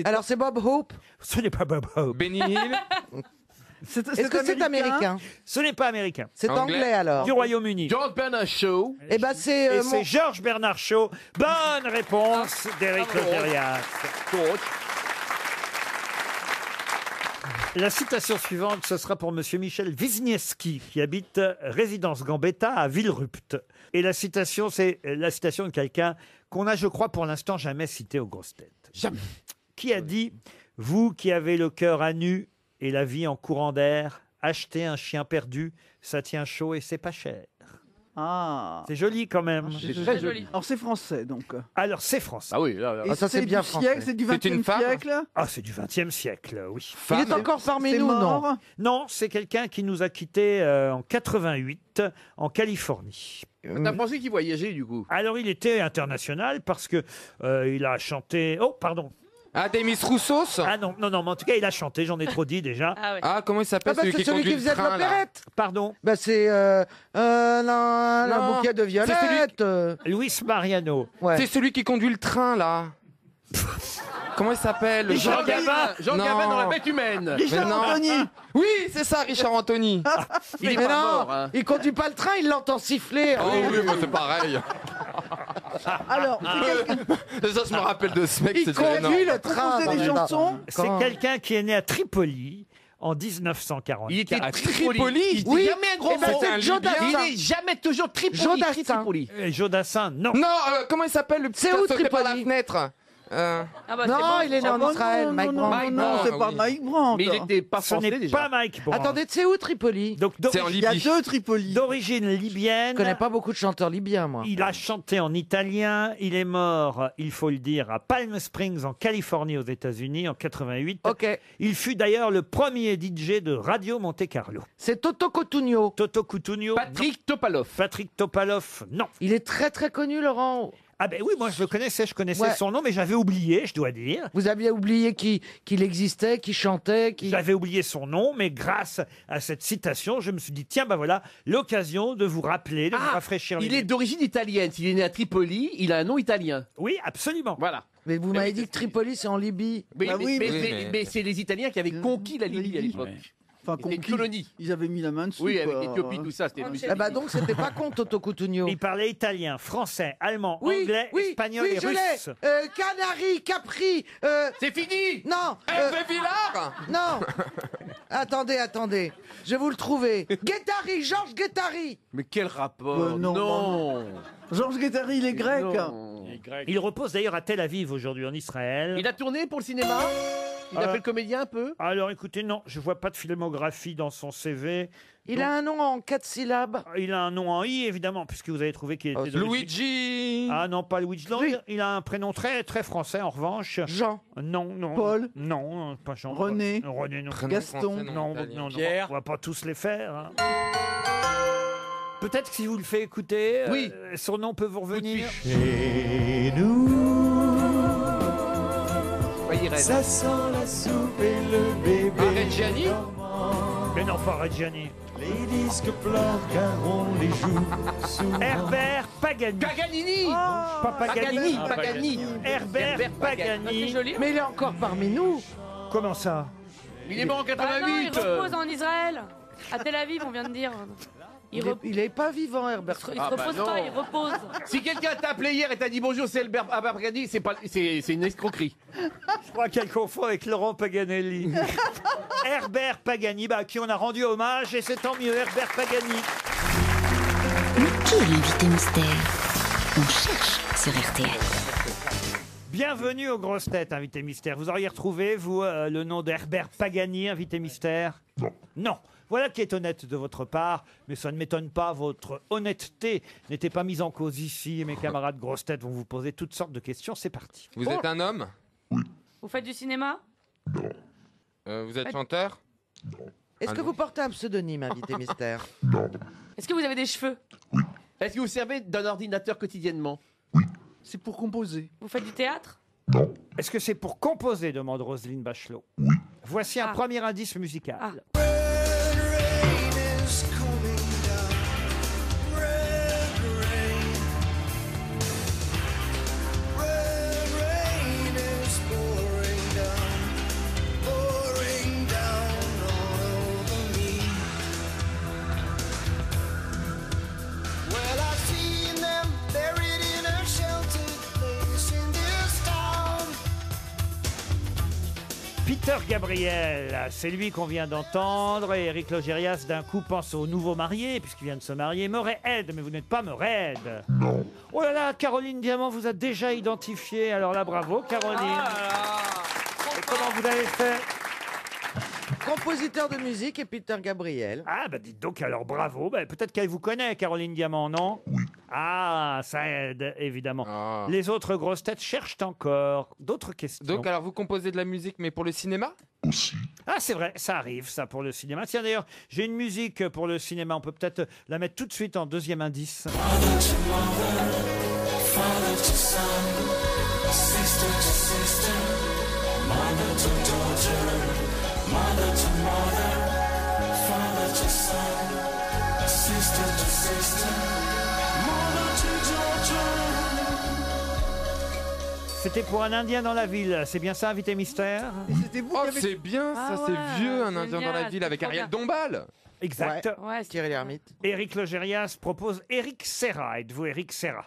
Alors c'est Bob Hope. Ce n'est pas Bob Hope. Benny Hill. Est-ce que c'est américain? Ce n'est pas américain. C'est anglais alors. Du Royaume-Uni. George Bernard Shaw. Eh ben c'est Et c'est Georges Bernard Shaw. Bonne réponse d'Éric Logérias. La citation suivante, ce sera pour Monsieur Michel Wisniewski, qui habite résidence Gambetta à Villerupt. Et la citation, c'est la citation de quelqu'un qu'on a, je crois, pour l'instant jamais cité aux grosses têtes. Jamais. Qui a dit « Vous qui avez le cœur à nu et la vie en courant d'air, achetez un chien perdu, ça tient chaud et c'est pas cher. » Ah. C'est joli quand même. C'est très joli. Alors c'est français donc. Alors c'est français. Ah oui, là, Et c'est du siècle, c'est du XXe siècle. Ah, c'est du XXe siècle, oui. Il est encore parmi nous, non? Non, c'est quelqu'un qui nous a quittés en 88 en Californie. T'as pensé qu'il voyageait du coup? Alors il était international parce que il a chanté. Oh, pardon. Ah, Demis Roussos? Ah non, non, non, mais en tout cas, il a chanté, j'en ai trop dit déjà. Ah, comment il s'appelle Ah bah, c'est celui qui faisait de train, là l'opérette. Pardon. Bah c'est un bouquet de violettes. Luis Mariano. C'est celui qui conduit le train, là. Comment il s'appelle? Jean Gabin. Jean Non. Gabin dans La Bête Humaine. Richard Mais non. Anthony. Oui, c'est ça, Richard Anthony. Il est Mais pas non, mort, hein. il conduit pas le train, il l'entend siffler. Oh oui, moi, c'est pareil. Alors, c'est quelqu'un Ça, je me rappelle de ce mec. Il c'est conduit énorme. le train. composait des chansons. C'est quelqu'un qui est né à Tripoli en 1940. Il était À Tripoli. Tripoli. Il était Oui. jamais un gros Eh ben, mot. c'est un Joe Libyen. Dassin. Il est jamais toujours Tripoli. Joe Dassin. Tripoli. Jodassin, non. Non, comment il s'appelle le petit C'est où, qui sautait par la Tripoli fenêtre Ah bah, Non, c'est bon. il est né en Oh, Israël, non, Mike non, Brandt. non, non, c'est Ah, pas oui. Mike Brandt. Mais il était pas Ce français n'est déjà. pas Mike Brandt. Attendez, c'est où Tripoli? Donc, C'est en Il y a Libye. deux Tripoli. d'origine libyenne. Je connais pas beaucoup de chanteurs libyens, moi. Il a chanté en italien. Il est mort, il faut le dire, à Palm Springs, en Californie, aux États-Unis, en 88. Ok. Il fut d'ailleurs le premier DJ de Radio Monte Carlo. C'est Toto Cotugno. Toto Cutugno. Patrick Topalov. non. Patrick Topalov, non. Il est très très connu, Laurent. Ah ben oui, moi je le connaissais, Ouais. son nom, mais j'avais oublié, je dois dire. Vous aviez oublié qu'il existait, qu'il chantait, qu'il... J'avais oublié son nom, mais grâce à cette citation, je me suis dit, tiens, ben voilà, l'occasion de vous rappeler, de vous rafraîchir les Il est d'origine italienne. S'il est né à Tripoli, il a un nom italien. Oui, absolument. Voilà. Mais vous m'avez dit que Tripoli, c'est en Libye. Mais, Bah oui, mais c'est les Italiens qui avaient conquis la Libye à l'époque. Enfin, C'était une colonie. Ils avaient mis la main dessus. Oui, avec quoi. l'Éthiopie, tout ça. C'était Ah bah donc c'était pas con Toto Cutugno. Il parlait italien, français, allemand, Oui, anglais, oui, espagnol oui, et je russe. l'ai. Canary, Capri. C'est fini. Non. Hervé Villard. Non. Attendez. Je vais vous le trouver. Guettari, Georges Guettari. Mais quel rapport non. Georges Guettari, il est grec. Il repose d'ailleurs à Tel Aviv aujourd'hui, en Israël. Il a tourné pour le cinéma. Il a fait le comédien un peu. Alors écoutez, non, je vois pas de filmographie dans son CV. Il a un nom en 4 syllabes. Il a un nom en I, évidemment, puisque vous avez trouvé qu'il était d'origine- Luigi. Ah non, pas Luigi. Non, il a un prénom très très français, en revanche. Jean. Non. Paul. Non, pas Jean. René. René, non. Prénom Gaston. français, Non, italien. non, Pierre. on va pas tous les faire. hein. Peut-être que si vous le faites écouter, Oui. son nom peut vous revenir. Et nous, Ça sent la soupe et le bébé. Reggiani. Mais non, pas Reggiani. Les disques pleurent car on les joue souvent. Herbert Pagani. Paganini. Pas Paganini. Pagani. Herbert Pagani. C'est joli. Mais il est encore parmi nous. Comment ça? Il est mort en Ah non, il 88. repose en Israël. À Tel Aviv, on vient de dire. Il est pas vivant, Herbert. Il se Ah bah repose non. pas, il repose. Si quelqu'un t'a appelé hier et t'a dit bonjour, c'est Albert Pagani, c'est une escroquerie. Je crois qu'elle confond avec Laurent Paganelli. Herbert Pagani, à qui on a rendu hommage, et c'est tant mieux, Herbert Pagani. Mais qui est l'invité mystère? On cherche sur RTL. Bienvenue aux grosses têtes, invité mystère. Vous auriez retrouvé, vous, le nom d'Herbert Pagani, invité mystère? Non. Voilà qui est honnête de votre part, mais ça ne m'étonne pas, votre honnêteté n'était pas mise en cause ici, et mes camarades grosses têtes vont vous poser toutes sortes de questions, c'est parti. Vous êtes un homme? Vous faites du cinéma? Vous êtes chanteur? Est-ce que vous portez un pseudonyme, invité mystère? Est-ce que vous avez des cheveux? Est-ce que vous servez d'un ordinateur quotidiennement? C'est pour composer. Vous faites du théâtre? Est-ce que c'est pour composer, demande Roselyne Bachelot. Voici un premier indice musical. Peter Gabriel, c'est lui qu'on vient d'entendre. Et Eric Logérias, d'un coup, pense au nouveau marié, puisqu'il vient de se marier. Morehead, mais vous n'êtes pas Morehead. Non. Oh là là, Caroline Diamant vous a déjà identifié. Alors là, bravo, Caroline. Et comment vous avez fait? Compositeur de musique et Peter Gabriel. Ah, bah dites donc, alors bravo. Bah, peut-être qu'elle vous connaît, Caroline Diamant, non? Oui. Ah, ça aide, évidemment. Les autres grosses têtes cherchent encore d'autres questions. Donc, alors, vous composez de la musique, mais pour le cinéma? Ah, c'est vrai, ça arrive, ça, pour le cinéma. Tiens, d'ailleurs, j'ai une musique pour le cinéma. On peut peut-être la mettre tout de suite en deuxième indice. C'était pour un Indien dans la ville. C'est bien ça, invité mystère? Oh, c'est bien, ça, Ah c'est ouais, vieux, un génial, Indien dans la ville, c'est avec trop Ariel bien. Dombal. Exact. Ouais, Thierry Lhermitte. Éric Logérias propose Éric Serra. Êtes-vous Éric Serra?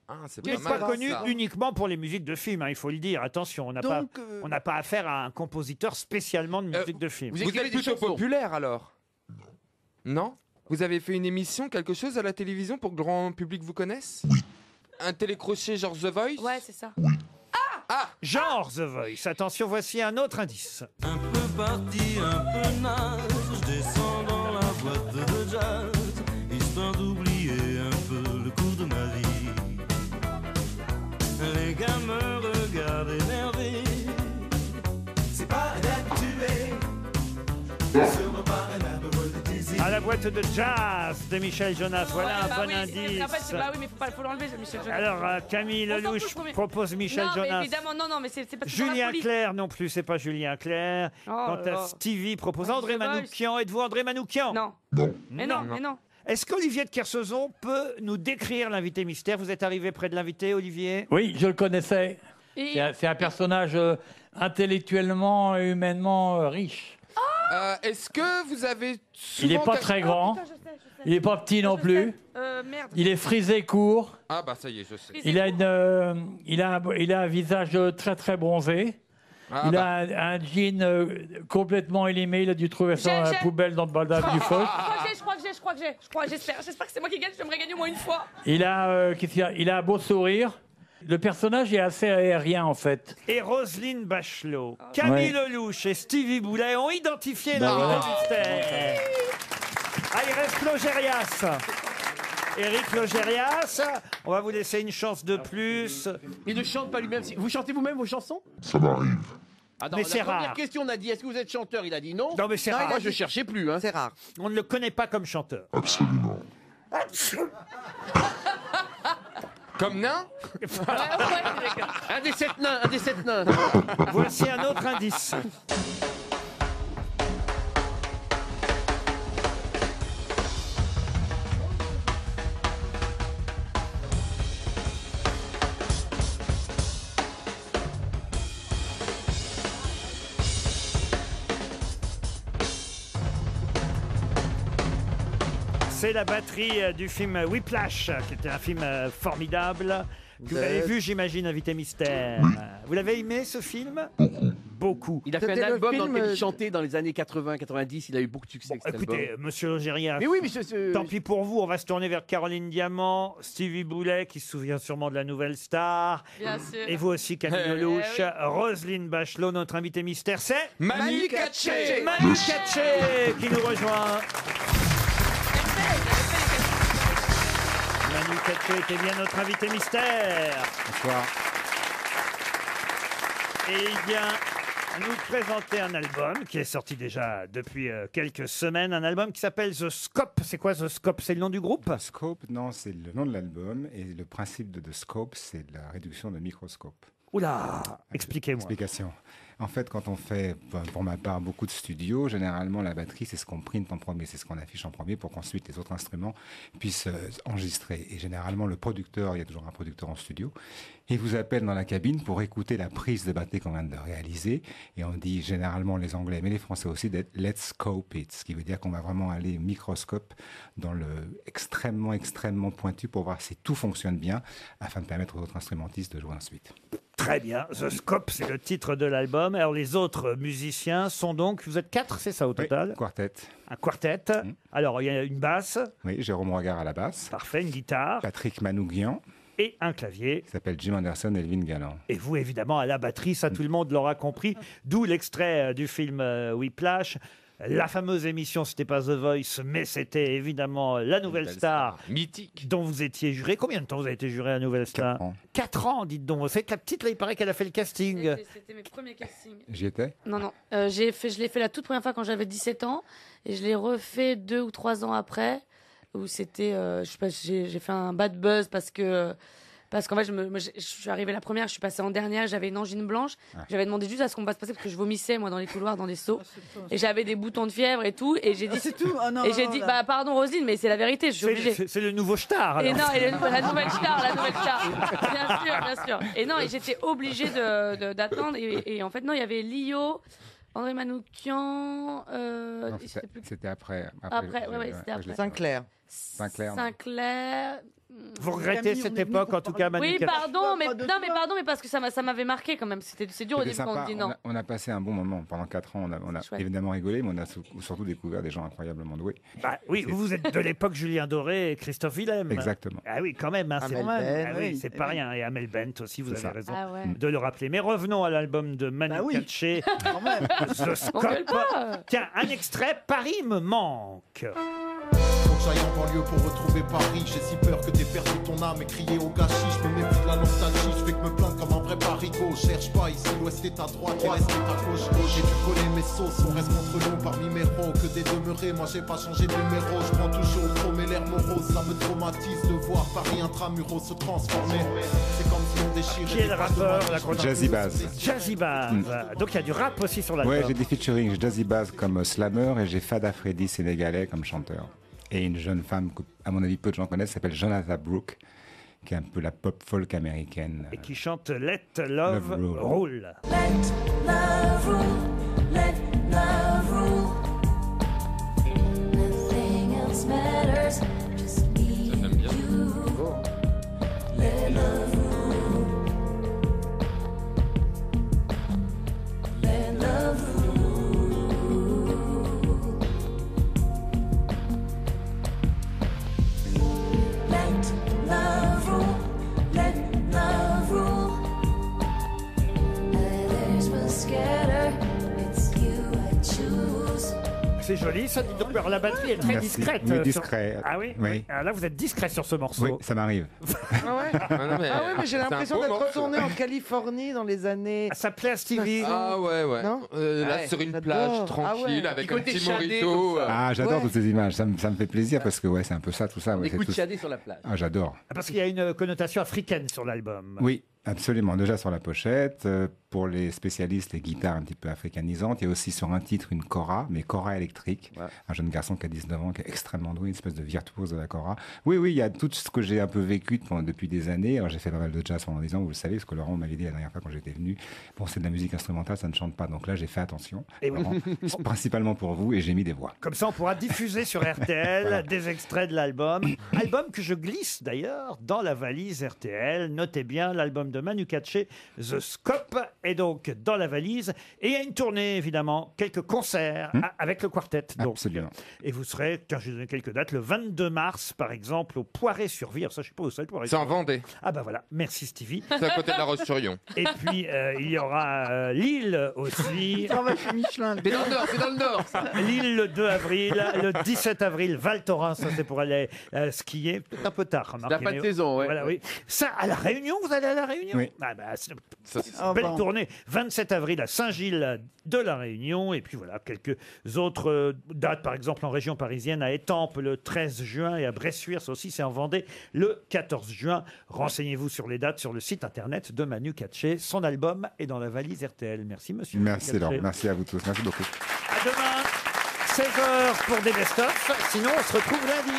Ah, c'est Qui n'est pas connu uniquement pour les musiques de films, hein, il faut le dire. Attention, on n'a pas affaire à un compositeur spécialement de musique de film. Vous êtes plutôt populaire, alors? Non? Vous avez fait une émission, quelque chose à la télévision pour que le grand public vous connaisse? Un télécrochet genre The Voice? Ouais, c'est ça. Genre The Voice. Attention, voici un autre indice. Un peu parti, un peu nage, je descends dans la boîte de jazz, histoire d'oublier un peu le cours de ma vie. Les gars me regardent énervés, c'est pas inhabitué. À la boîte de jazz de Michel Jonas. Voilà un bon indice. En fait, bah oui, mais faut l'enlever, Michel Jonas. Alors, Camille On s'en Lelouch fout, mais- propose Michel non, Jonas. Mais évidemment, non, mais c'est pas c'est dans la Julien folie. Clerc non plus, c'est pas Julien Clerc. Quant là à là. Stevie propose André The Voice. Manoukian. Êtes-vous André Manoukian? Non. Mais non, mais non. Est-ce qu'Olivier de Kersauzon peut nous décrire l'invité mystère? Vous êtes arrivé près de l'invité, Olivier? Oui, je le connaissais. Et- C'est un personnage intellectuellement et humainement riche. Est-ce que vous avez souvent... Il n'est pas très grand. Il n'est pas petit non plus. Merde. Il est frisé court. Ah bah ça y est, je sais. Il a un visage très très bronzé. Ah, Il a un jean complètement élimé. Il a dû trouver ça dans la poubelle dans le baldage du feu. Je crois que j'ai. J'espère que c'est moi qui gagne. J'aimerais gagner au moins une fois. Il a un beau sourire. Le personnage est assez aérien en fait. Et Roselyne Bachelot, Camille Lelouch et Stevie Boulet ont identifié l'invité mystère. Ah, il reste Logérias. Éric Logérias, on va vous laisser une chance de plus. Il ne chante pas lui-même. Vous chantez vous-même vos chansons? Ça m'arrive. Ah non, Mais c'est la première rare. question, on a dit, est-ce que vous êtes chanteur? Il a dit non. Non, mais c'est rare. Moi, je cherchais plus. Hein. C'est rare. On ne le connaît pas comme chanteur. Absolument. Comme nain? Un des 7 nains, un des 7 nains. Voici un autre indice. C'est la batterie du film Whiplash, qui était un film formidable, que vous avez vu, j'imagine, Invité Mystère. Vous l'avez aimé, ce film? Beaucoup. Il a fait un album dans lequel il chantait dans les années 80-90. Il a eu beaucoup de succès. Bon, écoutez, monsieur Logérias, mais oui, mais tant pis pour vous, on va se tourner vers Caroline Diamant, Stevie Boulet, qui se souvient sûrement de la Nouvelle Star. Bien sûr. Et vous aussi, Camille Lelouch. Roselyne Bachelot, notre invité mystère, c'est Manu Katché. Manu Katché qui nous rejoint. Manu Katché était bien notre invité mystère. Bonsoir. Et il vient nous présenter un album qui est sorti déjà depuis quelques semaines. Un album qui s'appelle The Scope. C'est quoi The Scope? C'est le nom du groupe? Scope, non, c'est le nom de l'album. Et le principe de The Scope, c'est la réduction de microscope. Oula, expliquez-moi. Explication. En fait, quand on fait, pour ma part, beaucoup de studios, généralement, la batterie, c'est ce qu'on print en premier, c'est ce qu'on affiche en premier pour qu'ensuite les autres instruments puissent enregistrer. Et généralement, le producteur, il y a toujours un producteur en studio, il vous appelle dans la cabine pour écouter la prise de batterie qu'on vient de réaliser. Et on dit généralement, les Anglais, mais les Français aussi, let's scope it, ce qui veut dire qu'on va vraiment aller microscope dans le extrêmement, extrêmement pointu pour voir si tout fonctionne bien, afin de permettre aux autres instrumentistes de jouer ensuite. Très bien. The Scope, c'est le titre de l'album. Alors, les autres musiciens sont donc... Vous êtes 4, c'est ça, au total? Quartet. Un quartet. Alors, il y a une basse. Oui, Jérôme Regard à la basse. Parfait, une guitare. Patrick Manouguian. Et un clavier. Qui s'appelle Jim Anderson et Elvin Galland. Et vous, évidemment, à la batterie, ça, tout le monde l'aura compris. D'où l'extrait du film Whiplash. La fameuse émission, c'était pas The Voice, mais c'était évidemment La Nouvelle Star. Mythique. Dont vous étiez juré. Combien de temps vous avez été juré à La Nouvelle Star? 4 ans. 4 ans, dites donc. C'est que la petite, là, il paraît qu'elle a fait le casting. C'était mes premiers castings. J'y étais? Non. Je l'ai fait la toute première fois quand j'avais 17 ans. Et je l'ai refait 2 ou 3 ans après. Où c'était... je sais pas, j'ai fait un bad buzz parce qu'en fait, je suis arrivée la première, je suis passée en dernière, j'avais une angine blanche. J'avais demandé juste à ce qu'on me passe passer parce que je vomissais, moi, dans les couloirs, dans des seaux. Et j'avais des boutons de fièvre et tout. Et j'ai dit. C'est tout. Oh, non, et j'ai dit, bah, pardon, Roselyne, mais c'est la vérité, je suis obligée. C'est le nouveau star. Alors. Et non, la nouvelle star. Bien sûr. Et non, et j'étais obligée d'attendre. Et en fait, non, il y avait Lio. André Manoukian. C'était après. Ouais, c'était après. Sinclair. Vous regrettez cette époque, en tout cas, Manu Oui, Katché? pardon, mais parce que ça m'avait marqué quand même. C'est dur au début quand on dit non. On a passé un bon moment. Pendant 4 ans, on a évidemment rigolé, mais on a surtout découvert des gens incroyablement doués. Bah, oui, vous êtes de l'époque Julien Doré et Christophe Willem. Exactement. Ah oui, quand même. Amel Bent, c'est pas rien. Et Amel Bent aussi, vous avez raison Ah ouais. de le rappeler. Mais revenons à l'album de Manu Katché. The Scope. Tiens, un extrait, Paris me manque. Faut que j'aille en banlieue pour retrouver Paris. J'ai si peur que t'aies perdu ton âme et crier au gâchis. Je me méfie de la nostalgie, je fais que me plaindre comme un vrai parigot. Cherche pas ici, l'ouest est à droite et l'est est à gauche. J'ai dû coller mes sauces, on reste contre nous parmi mes héros. Que des demeurés, moi j'ai pas changé de numéro. Je prends toujours trop mes l'air morose. Ça me traumatise de voir Paris intramuros se transformer. C'est comme si on déchirait. Qui est le rappeur? Jazzy Bass. Jazzy Bass. Donc il y a du rap aussi sur l'album. Ouais, j'ai des featuring. J'ai Jazzy Bass comme slammer et j'ai Fada Freddy sénégalais comme chanteur. Et une jeune femme que, à mon avis, peu de gens connaissent, s'appelle Jonathan Brooke, qui est un peu la pop folk américaine. Et qui chante Let Love Rule. Let love rule, let love rule. c'est joli, ça. Dis donc, alors, la batterie est très Merci. discrète. Oui, discret. Ah oui, Oui. Ah, là, vous êtes discret sur ce morceau. Oui, ça m'arrive. Ah ouais, mais j'ai l'impression d'être retourné en Californie dans les années. Ça plaît à Stevie. Ah ouais. Non Là, Ouais, sur une j'adore. plage, Ah tranquille, ouais. avec Du un côté petit shadé, mojito. comme ça. Ah, j'adore Ouais. toutes ces images. Ça me fait plaisir parce que ouais, c'est un peu ça, tout ça. Ouais, Des c'est coups de tout- chadé sur la plage. Ah, j'adore. Parce qu'il y a une connotation africaine sur l'album. Oui, absolument. Déjà sur la pochette, pour les spécialistes, les guitares un petit peu africanisantes. Il y a aussi sur un titre une kora, mais kora électrique. Un jeune garçon qui a 19 ans, qui est extrêmement doué, une espèce de virtuose de la kora. Oui, il y a tout ce que j'ai un peu vécu depuis des années. Alors, j'ai fait pas mal de jazz pendant 10 ans, vous le savez, parce que Laurent m'avait dit la dernière fois quand j'étais venu, bon, c'est de la musique instrumentale, ça ne chante pas. Donc là, j'ai fait attention, Et oui. Laurent, principalement pour vous, et j'ai mis des voix. Comme ça, on pourra diffuser sur RTL des extraits de l'album. Album que je glisse d'ailleurs dans la valise RTL. Notez bien, l'album de Manu Katché, The Scope, est donc dans la valise. Et il y a une tournée, évidemment, quelques concerts avec le quartet. Donc. Absolument. Et vous serez, tiens, je vais donner quelques dates, le 22 mars, par exemple, au Poiré-sur-Vie. Ça, je ne sais pas où c'est le Poiré. C'est en Vendée. Ah bah voilà, merci Stevie. C'est à côté de la Roche-sur-Yon. Et puis, il y aura Lille aussi. On va chez Michelin. C'est dans le nord, c'est dans le nord, ça. Lille le 2 avril, le 17 avril, Val Thorens, ça c'est pour aller skier. Peut-être un peu tard, remarquez. La fin de mais- saison, ouais. Voilà, oui. Ça, à La Réunion, vous allez à La Réunion? Oui. Ah bah, c'est Ça, une belle tournée. 27 avril à Saint-Gilles de La Réunion. Et puis voilà, quelques autres dates, par exemple en région parisienne, à Étampes le 13 juin et à Bressuire, ça aussi c'est en Vendée, le 14 juin. Renseignez-vous sur les dates sur le site internet de Manu Katché. Son album est dans la valise RTL. Merci monsieur. Merci Katché. Laurent, merci à vous tous, merci beaucoup. À demain, 16h pour des best-of. Sinon, on se retrouve lundi.